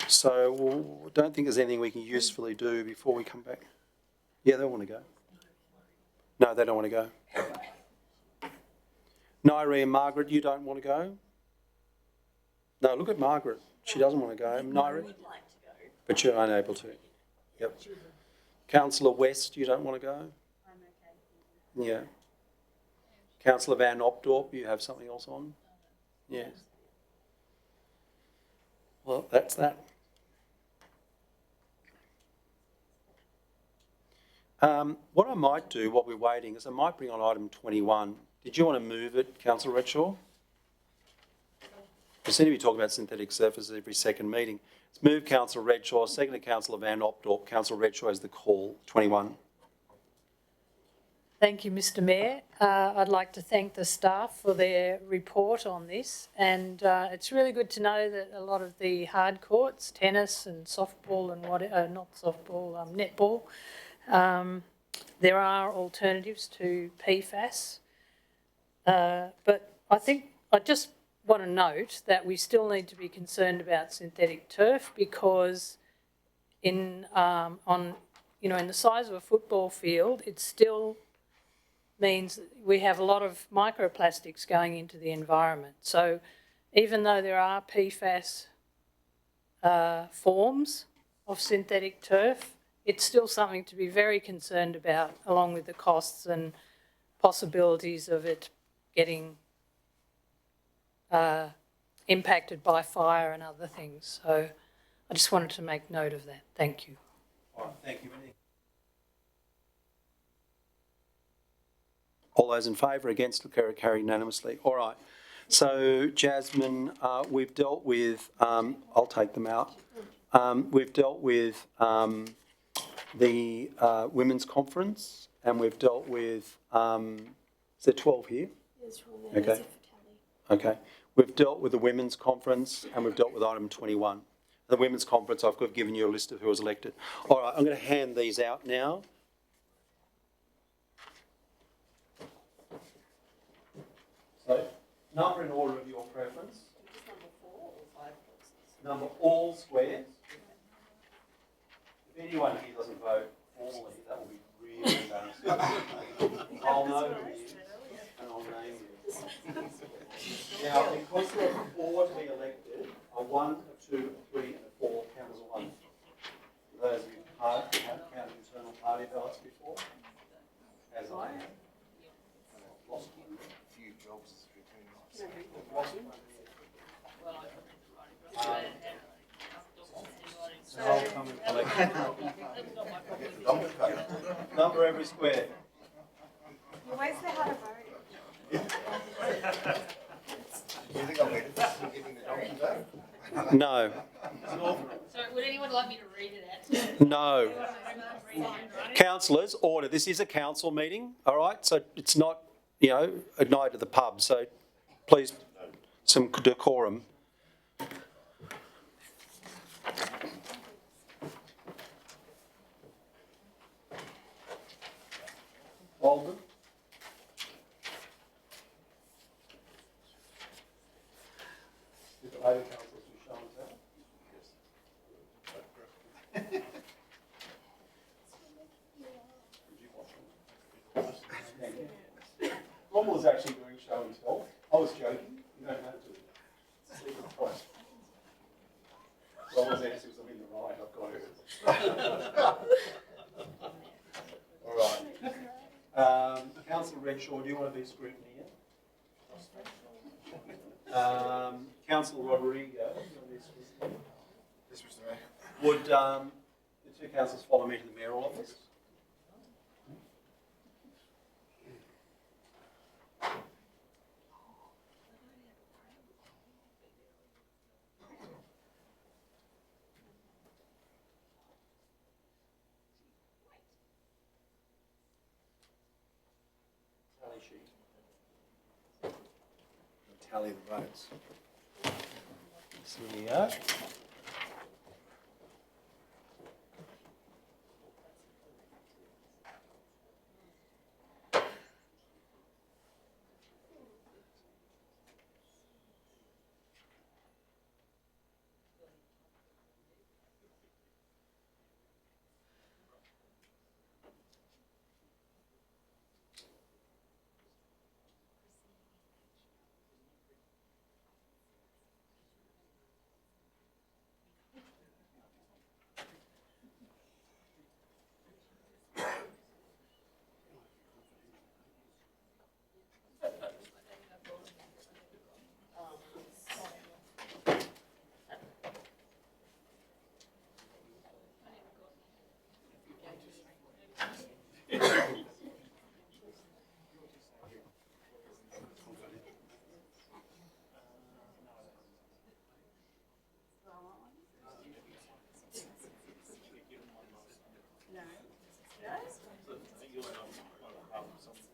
So I don't think there's anything we can usefully do before we come back. Yeah, they want to go. No, they don't want to go. Nairi and Margaret, you don't want to go? No, look at Margaret. She doesn't want to go. Nairi? But you're unable to. Yep. Councillor West, you don't want to go? I'm okay. Yeah. Councillor Van Opdorp, you have something else on? Yes. Well, that's that. What I might do while we're waiting is I might bring on item 21. Did you want to move it, Councillor Redshaw? We seem to be talking about synthetic surfaces every second meeting. It's moved Councillor Redshaw, seconded Councillor Van Opdorp. Councillor Redshaw has the call. 21. Thank you, Mr Mayor. I'd like to thank the staff for their report on this, and it's really good to know that a lot of the hard courts, tennis and softball and not softball, netball, there are alternatives to PFAS. But I think I just want to note that we still need to be concerned about synthetic turf because in the size of a football field, it still means we have a lot of microplastics going into the environment. So even though there are PFAS forms of synthetic turf, it's still something to be very concerned about, along with the costs and possibilities of it getting impacted by fire and other things. So I just wanted to make note of that. Thank you. All right, thank you. All those in favour? Against? Carried unanimously. All right. So, Jasmine, we've dealt with, I'll take them out. We've dealt with the Women's Conference and we've dealt with, is there 12 here? There's 12 there. Okay. Okay. We've dealt with the Women's Conference and we've dealt with item 21. The Women's Conference, I've given you a list of who was elected. All right, I'm going to hand these out now. So, number in order of your preference. Number 4 or 5 boxes? Number all squares. If anyone here doesn't vote formally, that will be really embarrassing. I'll know who it is and I'll name you. Now, because there are 4 to be elected, a 1, a 2, a 3 and a 4 count as a 1. For those of you who have counted internal party ballots before, as I have. Lost one. Few jobs between us. So I'll come and collect number every square. You always know how to vote. Do you think I'll be giving the donkey vote? No. So would anyone like me to read it out? No. Councillors, order. This is a council meeting, all right? So it's not, a night at the pub. So please, some decorum. Ron was actually doing show and tell. I was joking. You don't have to. Sleep it twice. Ron was answering something in the right. I've got it. All right. Councillor Redshaw, do you want to be scrutineer? Councillor Rodrigo, do you want to be scrutineer? Yes, Mr. Mayor. Would the two councillors follow me to the mayoral office? Tally sheet. Tally the votes. So here we are.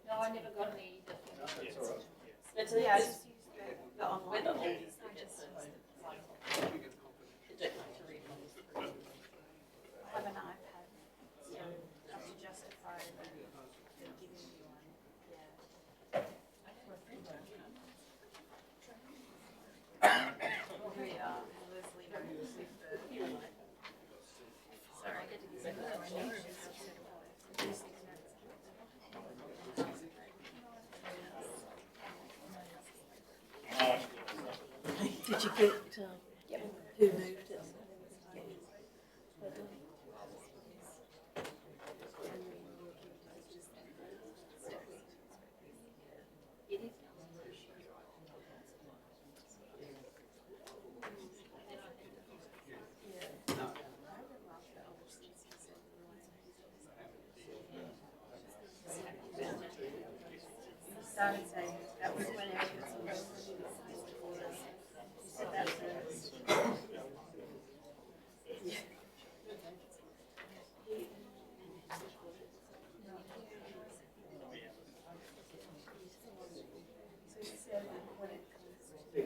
No, I never got any. That's But yeah, just use the online. I have an iPad, so I have to justify giving you one, yeah. Here we are, Leslie, sorry. Did you get, who moved it? Started saying that was when everyone was you said that first. So you said when it comes to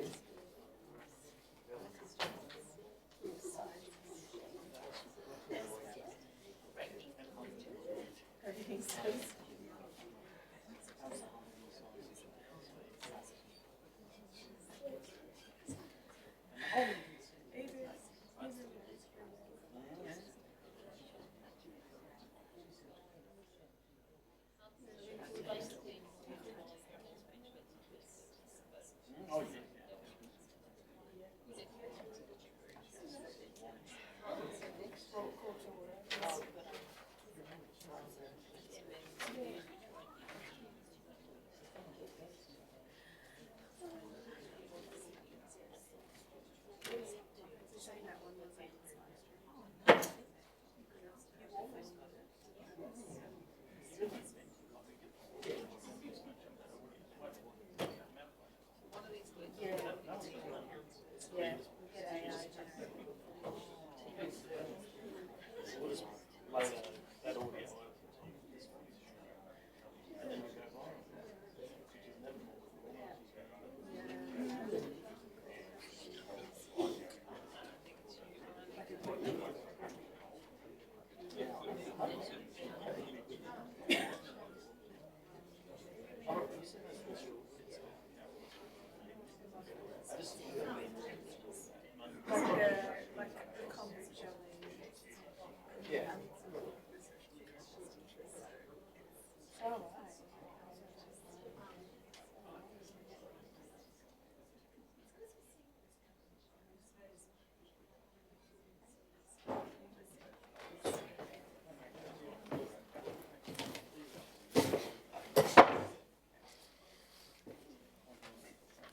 everything says.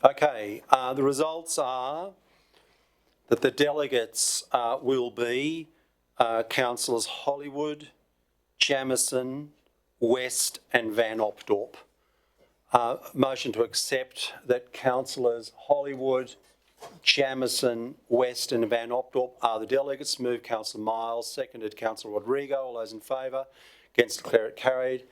Okay, the results are that the delegates will be councillors Hollywood, Jamieson, West and Van Opdorp. Motion to accept that councillors Hollywood, Jamieson, West and Van Opdorp are the delegates. Moved Councillor Miles, seconded Councillor Rodrigo. All those in favour? Against, declare it carried.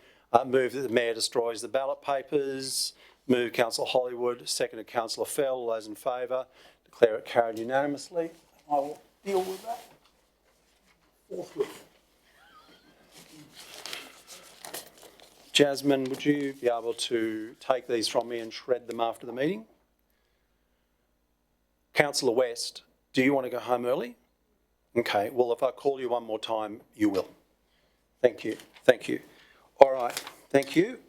Move that the Mayor destroys the ballot papers. Moved Councillor Hollywood, seconded Councillor Fell. All those in favour? Declare it carried unanimously. I will deal with that forthwith. Jasmine, would you be able to take these from me and shred them after the meeting? Councillor West, do you want to go home early? Okay, well, if I call you one more time, you will. Thank you, thank you. All right, thank you.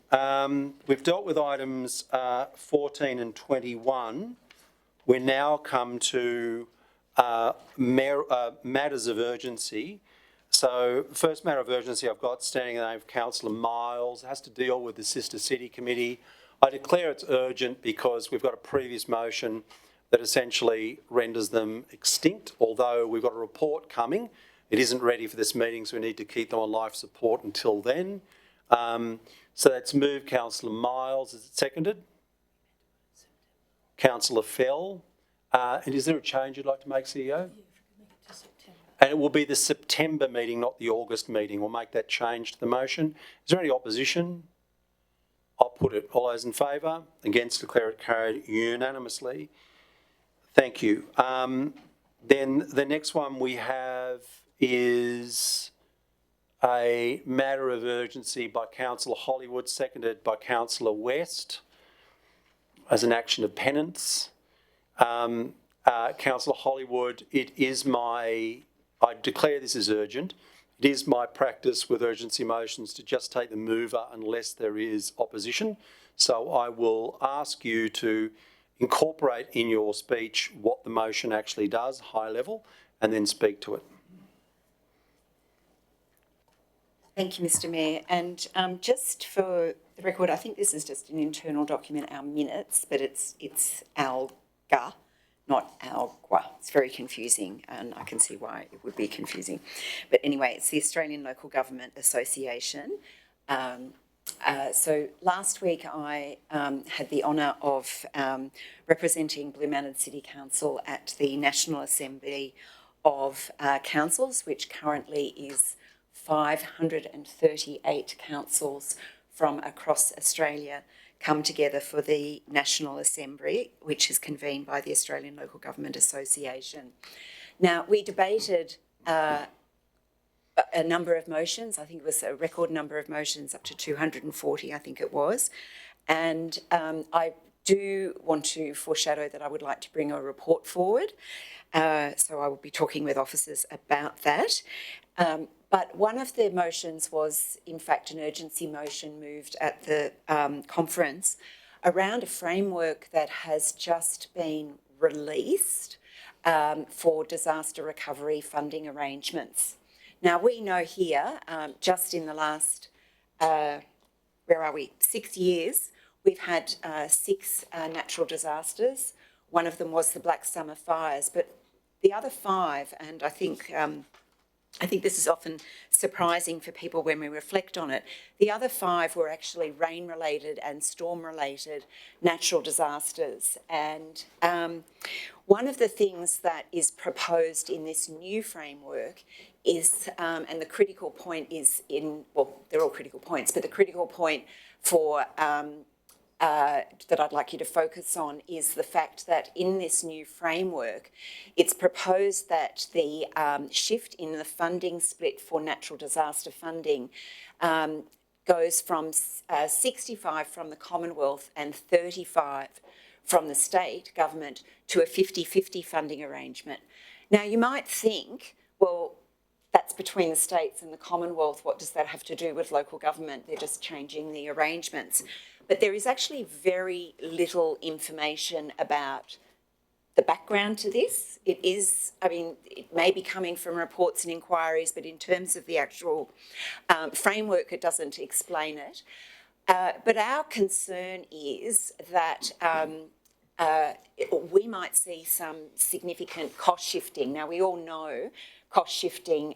We've dealt with items 14 and 21. We now come to matters of urgency. So first matter of urgency I've got standing in the name of Councillor Miles, has to deal with the Sister City Committee. I declare it's urgent because we've got a previous motion that essentially renders them extinct, although we've got a report coming. It isn't ready for this meeting, so we need to keep them on life support until then. So that's moved Councillor Miles. Is it seconded? Councillor Fell. And is there a change you'd like to make, CEO? And it will be the September meeting, not the August meeting. We'll make that change to the motion. Is there any opposition? I'll put it. All those in favour? Against, declare it carried unanimously. Thank you. Then the next one we have is a matter of urgency by Councillor Hollywood, seconded by Councillor West, as an action of penance. Councillor Hollywood, I declare this as urgent. It is my practice with urgency motions to just take the mover unless there is opposition. So I will ask you to incorporate in your speech what the motion actually does, high level, and then speak to it. Thank you, Mr. Mayor. And just for the record, I think this is just an internal document, our minutes, but it's ALGA, not ALGWA. It's very confusing, and I can see why it would be confusing. But anyway, it's the Australian Local Government Association. So last week I had the honour of representing Blue Mountain City Council at the National Assembly of Councils, which currently is 538 councils from across Australia come together for the National Assembly, which is convened by the Australian Local Government Association. Now, we debated a number of motions. I think it was a record number of motions, up to 240, I think it was. And I do want to foreshadow that I would like to bring a report forward. So I will be talking with officers about that. But one of the motions was, in fact, an urgency motion moved at the conference around a framework that has just been released for disaster recovery funding arrangements. Now, we know here, just in the last, 6 years, we've had 6 natural disasters. One of them was the Black Summer fires, but the other 5, and I think this is often surprising for people when we reflect on it. The other 5 were actually rain-related and storm-related natural disasters. And one of the things that is proposed in this new framework is, and the critical point is they're all critical points, but the critical point for that I'd like you to focus on is the fact that in this new framework, it's proposed that the shift in the funding split for natural disaster funding goes from 65 from the Commonwealth and 35 from the state government to a 50-50 funding arrangement. Now, you might think, well, that's between the states and the Commonwealth. What does that have to do with local government? They're just changing the arrangements. But there is actually very little information about the background to this. It is, it may be coming from reports and inquiries, but in terms of the actual framework, it doesn't explain it. But our concern is that we might see some significant cost shifting. Now, we all know cost shifting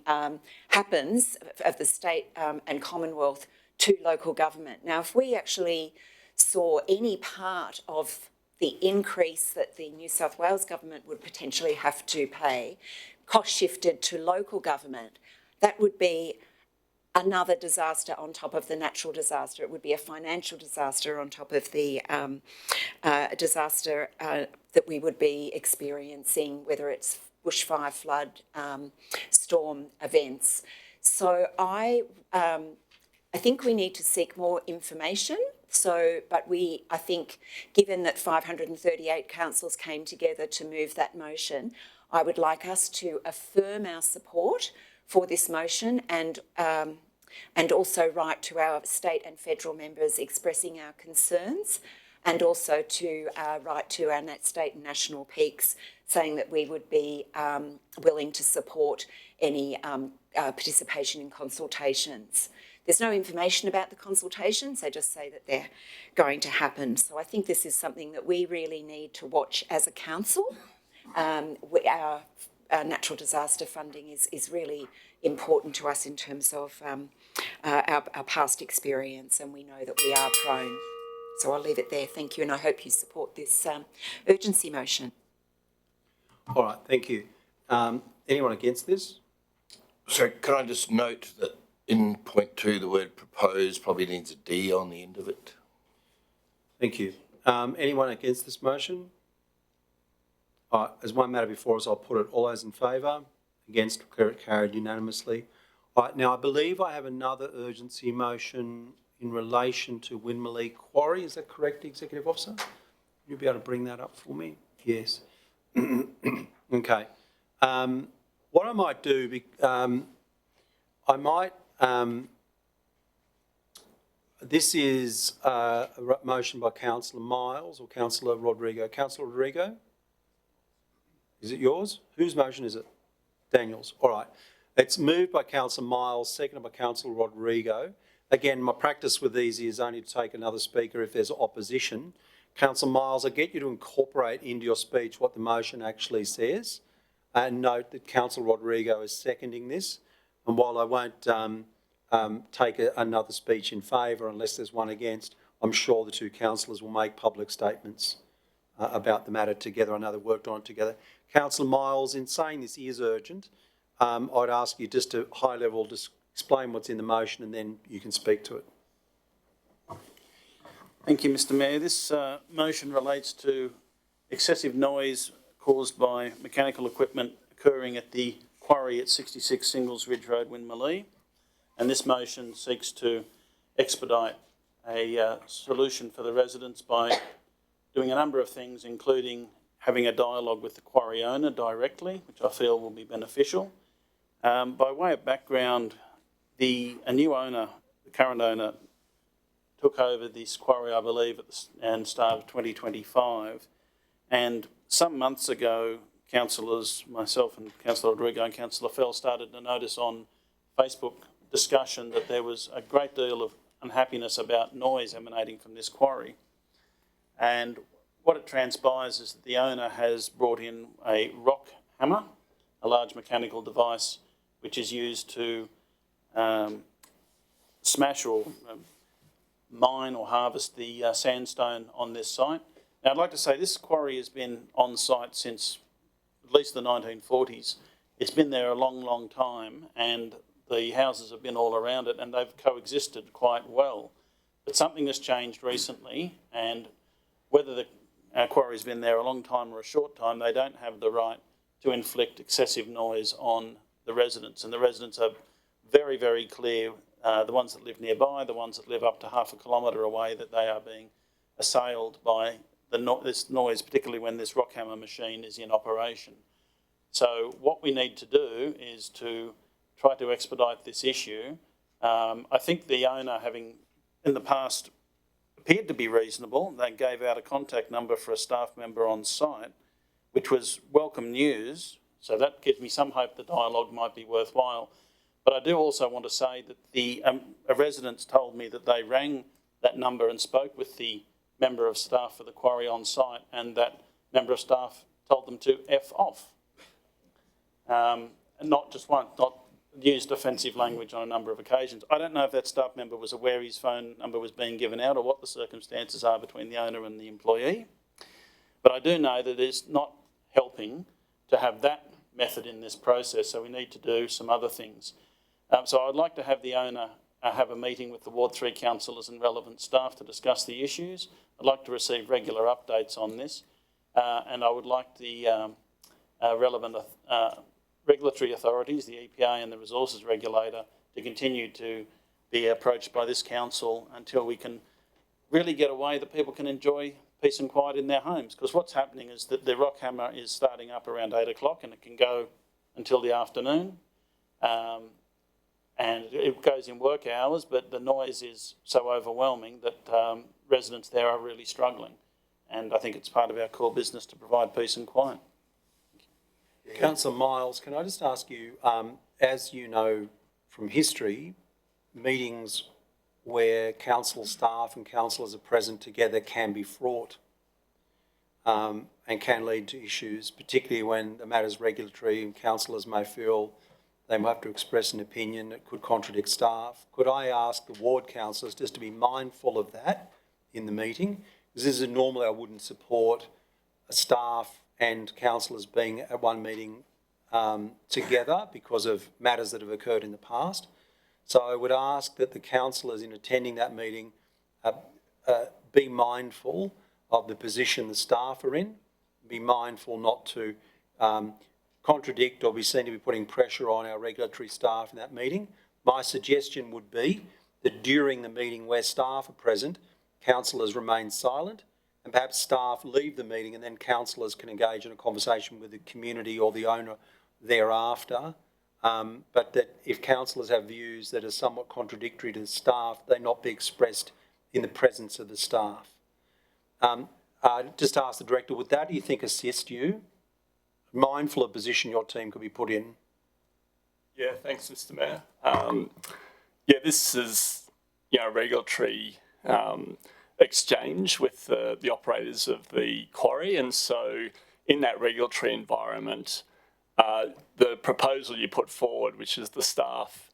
happens of the state and Commonwealth to local government. Now, if we actually saw any part of the increase that the New South Wales government would potentially have to pay cost shifted to local government, that would be another disaster on top of the natural disaster. It would be a financial disaster on top of the disaster that we would be experiencing, whether it's bushfire, flood, storm events. So I think we need to seek more information. But I think, given that 538 councils came together to move that motion, I would like us to affirm our support for this motion and also write to our state and federal members expressing our concerns, and also to write to our state and national peaks saying that we would be willing to support any participation in consultations. There's no information about the consultations, they just say that they're going to happen. So I think this is something that we really need to watch as a council. Our natural disaster funding is really important to us in terms of our past experience, and we know that we are prone. So I'll leave it there. Thank you, and I hope you support this urgency motion. All right, thank you. Anyone against this? So can I just note that in point 2, the word proposed probably needs a D on the end of it? Thank you. Anyone against this motion? All right, as one matter before us, I'll put it. All those in favour? Against? Carried unanimously. All right, now I believe I have another urgency motion in relation to Winmalee Quarry. Is that correct, Executive Officer? You'll be able to bring that up for me? Yes. Okay. What I might do, I might, this is a motion by Councillor Miles or Councillor Rodrigo. Councillor Rodrigo? Is it yours? Whose motion is it? Daniel's. All right. It's moved by Councillor Miles, seconded by Councillor Rodrigo. Again, my practice with these is only to take another speaker if there's opposition. Councillor Miles, I get you to incorporate into your speech what the motion actually says, and note that Councillor Rodrigo is seconding this. And while I won't take another speech in favour unless there's one against, I'm sure the two councillors will make public statements about the matter together. I know they've worked on it together. Councillor Miles, in saying this is urgent, I'd ask you just to high level just explain what's in the motion and then you can speak to it. Thank you, Mr Mayor. This motion relates to excessive noise caused by mechanical equipment occurring at the quarry at 66 Singles Ridge Road, Winmalee. And this motion seeks to expedite a solution for the residents by doing a number of things, including having a dialogue with the quarry owner directly, which I feel will be beneficial. By way of background, a new owner, the current owner, took over this quarry, I believe, at the start of 2025. And some months ago, councillors, myself and Councillor Rodrigo and Councillor Fell, started to notice on Facebook discussion that there was a great deal of unhappiness about noise emanating from this quarry. And what it transpires is that the owner has brought in a rock hammer, a large mechanical device which is used to smash or mine or harvest the sandstone on this site. Now, I'd like to say this quarry has been on site since at least the 1940s. It's been there a long, long time, and the houses have been all around it, and they've coexisted quite well. But something has changed recently, and whether the quarry's been there a long time or a short time, they don't have the right to inflict excessive noise on the residents. And the residents are very, very clear, the ones that live nearby, the ones that live up to half a kilometre away, that they are being assailed by this noise, particularly when this rock hammer machine is in operation. So what we need to do is to try to expedite this issue. I think the owner, having in the past appeared to be reasonable, they gave out a contact number for a staff member on site, which was welcome news. So that gives me some hope the dialogue might be worthwhile. But I do also want to say that the residents told me that they rang that number and spoke with the member of staff for the quarry on site, and that member of staff told them to F off. And not just once, not used offensive language on a number of occasions. I don't know if that staff member was aware his phone number was being given out or what the circumstances are between the owner and the employee. But I do know that it's not helping to have that method in this process, so we need to do some other things. So I'd like to have the owner have a meeting with the Ward 3 councillors and relevant staff to discuss the issues. I'd like to receive regular updates on this, and I would like the relevant regulatory authorities, the EPA and the resources regulator, to continue to be approached by this council until we can really get a way that people can enjoy peace and quiet in their homes. Because what's happening is that the rock hammer is starting up around 8 o'clock and it can go until the afternoon. And it goes in work hours, but the noise is so overwhelming that residents there are really struggling. And I think it's part of our core business to provide peace and quiet. Councillor Miles, can I just ask you, as you know from history, meetings where council staff and councillors are present together can be fraught and can lead to issues, particularly when the matter's regulatory and councillors may feel they might have to express an opinion that could contradict staff. Could I ask the ward councillors just to be mindful of that in the meeting? Because this is normally I wouldn't support a staff and councillors being at one meeting together because of matters that have occurred in the past. So I would ask that the councillors in attending that meeting be mindful of the position the staff are in, be mindful not to contradict or be seen to be putting pressure on our regulatory staff in that meeting. My suggestion would be that during the meeting where staff are present, councillors remain silent, and perhaps staff leave the meeting and then councillors can engage in a conversation with the community or the owner thereafter. But that if councillors have views that are somewhat contradictory to the staff, they not be expressed in the presence of the staff. Just ask the director, would that, do you think, assist you? Mindful of the position your team could be put in. Yeah, thanks, Mr. Mayor. This is, a regulatory exchange with the operators of the quarry, and so in that regulatory environment, the proposal you put forward, which is the staff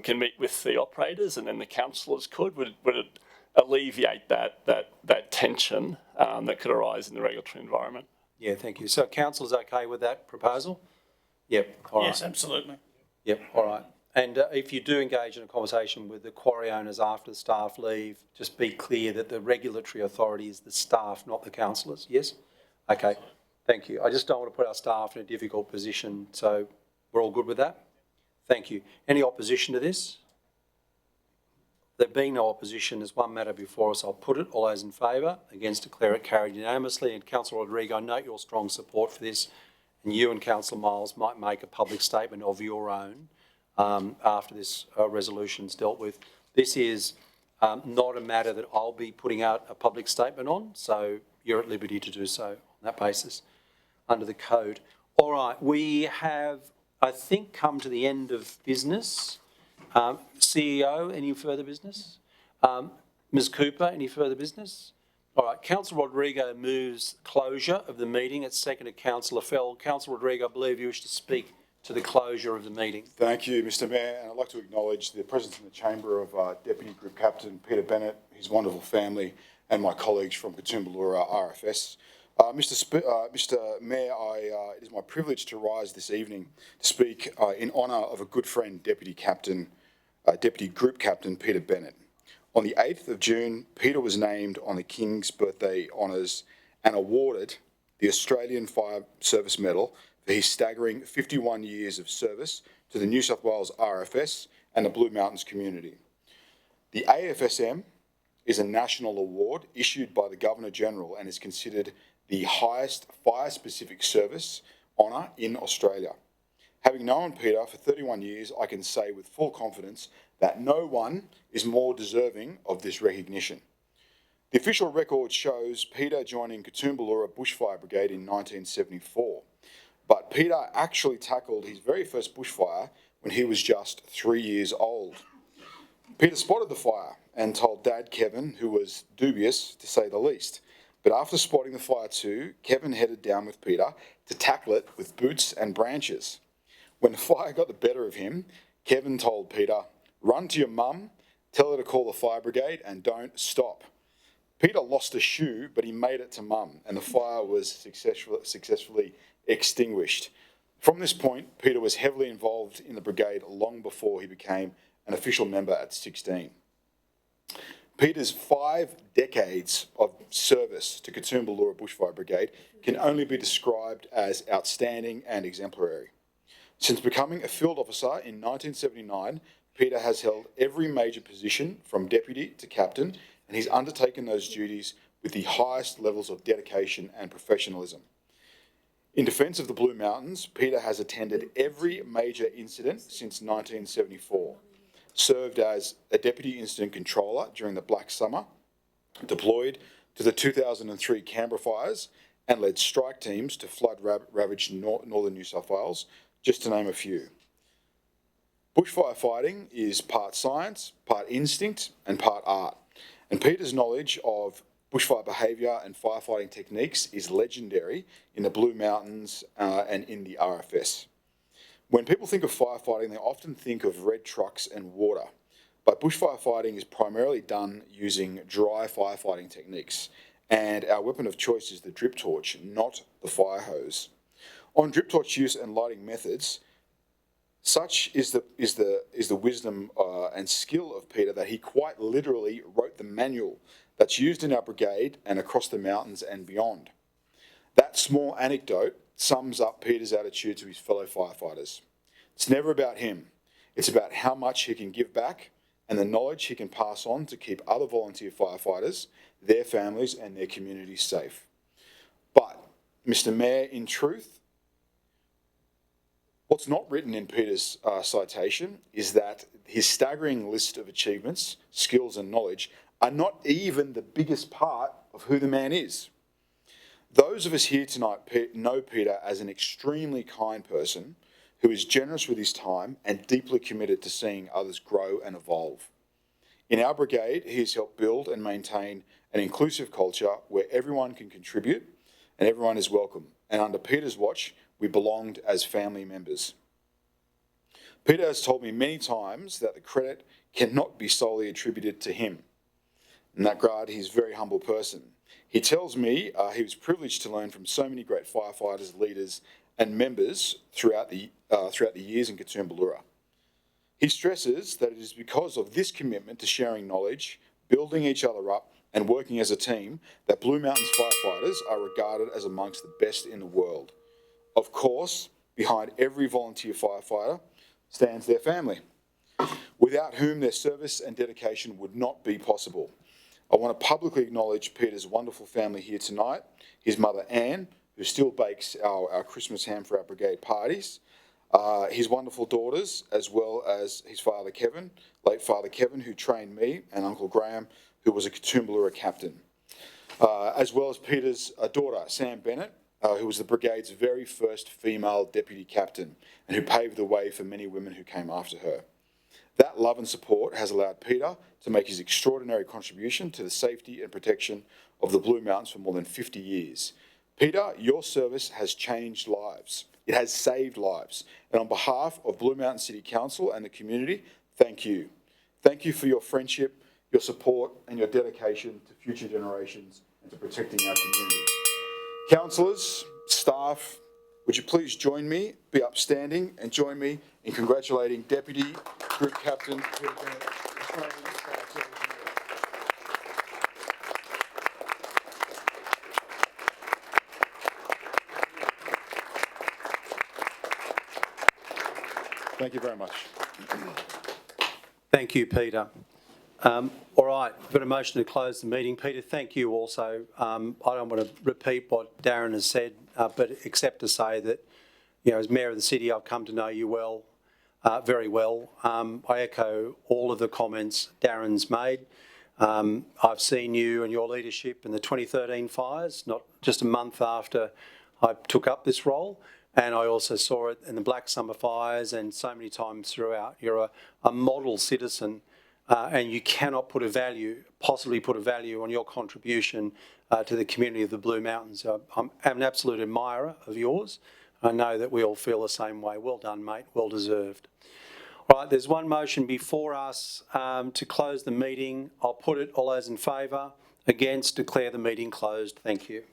can meet with the operators and then the councillors would it alleviate that tension that could arise in the regulatory environment? Yeah, thank you. So council's okay with that proposal? Yep, all right. Yes, absolutely. Yep, all right. And if you do engage in a conversation with the quarry owners after the staff leave, just be clear that the regulatory authority is the staff, not the councillors, yes? Okay, thank you. I just don't want to put our staff in a difficult position, so we're all good with that? Thank you. Any opposition to this? There being no opposition, there's one matter before us. I'll put it. All those in favour? Against, declare it carried unanimously. And Councillor Rodrigo, I note your strong support for this, and you and Councillor Miles might make a public statement of your own after this resolution's dealt with. This is not a matter that I'll be putting out a public statement on, so you're at liberty to do so on that basis under the code. All right, we have, I think, come to the end of business. CEO, any further business? Ms Cooper, any further business? All right, Councillor Rodrigo moves closure of the meeting. It's seconded Councillor Fell. Councillor Rodrigo, I believe you wish to speak to the closure of the meeting. Thank you, Mr. Mayor, and I'd like to acknowledge the presence in the chamber of Deputy Group Captain Peter Bennett, his wonderful family, and my colleagues from Katoombalura RFS. Mr. Mayor, it is my privilege to rise this evening to speak in honour of a good friend, Deputy Group Captain Peter Bennett. On the 8th of June, Peter was named on the King's Birthday Honours and awarded the Australian Fire Service Medal for his staggering 51 years of service to the New South Wales RFS and the Blue Mountains community. The AFSM is a national award issued by the Governor-General and is considered the highest fire-specific service honour in Australia. Having known Peter for 31 years, I can say with full confidence that no one is more deserving of this recognition. The official record shows Peter joining Katoombalura Bushfire Brigade in 1974, but Peter actually tackled his very first bushfire when he was just 3 years old. Peter spotted the fire and told Dad Kevin, who was dubious to say the least. But after spotting the fire too, Kevin headed down with Peter to tackle it with boots and branches. When the fire got the better of him, Kevin told Peter, "Run to your mum, tell her to call the fire brigade and don't stop." Peter lost a shoe, but he made it to mum, and the fire was successfully extinguished. From this point, Peter was heavily involved in the brigade long before he became an official member at 16. Peter's 5 decades of service to Katoomba Bushfire Brigade can only be described as outstanding and exemplary. Since becoming a field officer in 1979, Peter has held every major position from deputy to captain, and he's undertaken those duties with the highest levels of dedication and professionalism. In defence of the Blue Mountains, Peter has attended every major incident since 1974, served as a deputy incident controller during the Black Summer, deployed to the 2003 Canberra fires, and led strike teams to flood-ravaged northern New South Wales, just to name a few. Bushfire fighting is part science, part instinct, and part art. And Peter's knowledge of bushfire behaviour and firefighting techniques is legendary in the Blue Mountains and in the RFS. When people think of firefighting, they often think of red trucks and water. But bushfire fighting is primarily done using dry firefighting techniques. And our weapon of choice is the drip torch, not the fire hose. On drip torch use and lighting methods, such is the wisdom and skill of Peter that he quite literally wrote the manual that's used in our brigade and across the mountains and beyond. That small anecdote sums up Peter's attitude to his fellow firefighters. It's never about him. It's about how much he can give back and the knowledge he can pass on to keep other volunteer firefighters, their families and their communities safe. But, Mr. Mayor, in truth, what's not written in Peter's citation is that his staggering list of achievements, skills and knowledge are not even the biggest part of who the man is. Those of us here tonight know Peter as an extremely kind person who is generous with his time and deeply committed to seeing others grow and evolve. In our brigade, he has helped build and maintain an inclusive culture where everyone can contribute and everyone is welcome. And under Peter's watch, we belonged as family members. Peter has told me many times that the credit cannot be solely attributed to him. In that regard, he's a very humble person. He tells me he was privileged to learn from so many great firefighters, leaders, and members throughout the years in Katoomba. He stresses that it is because of this commitment to sharing knowledge, building each other up, and working as a team that Blue Mountains firefighters are regarded as amongst the best in the world. Of course, behind every volunteer firefighter stands their family, without whom their service and dedication would not be possible. I want to publicly acknowledge Peter's wonderful family here tonight, his mother Anne, who still bakes our Christmas ham for our brigade parties, his wonderful daughters, as well as his father Kevin, late father Kevin, who trained me, and Uncle Graham, who was a Katoomba captain, as well as Peter's daughter, Sam Bennett, who was the brigade's very first female deputy captain and who paved the way for many women who came after her. That love and support has allowed Peter to make his extraordinary contribution to the safety and protection of the Blue Mountains for more than 50 years. Peter, your service has changed lives. It has saved lives. And on behalf of Blue Mountain City Council and the community, thank you. Thank you for your friendship, your support and your dedication to future generations and to protecting our community. Councillors, staff, would you please join me, be upstanding and join me in congratulating Deputy Group Captain Peter Bennett, Australian Fire Service. Thank you very much. Thank you, Peter. All right, we've got a motion to close the meeting. Peter, thank you also. I don't want to repeat what Darren has said, but except to say that, you know, as Mayor of the City, I've come to know you well, very well. I echo all of the comments Darren's made. I've seen you and your leadership in the 2013 fires, not just a month after I took up this role. And I also saw it in the Black Summer fires and so many times throughout. You're a model citizen and you cannot possibly put a value on your contribution to the community of the Blue Mountains. I'm an absolute admirer of yours. I know that we all feel the same way. Well done, mate. Well deserved. All right, there's one motion before us to close the meeting. I'll put it. All those in favour? Against? Declare the meeting closed. Thank you.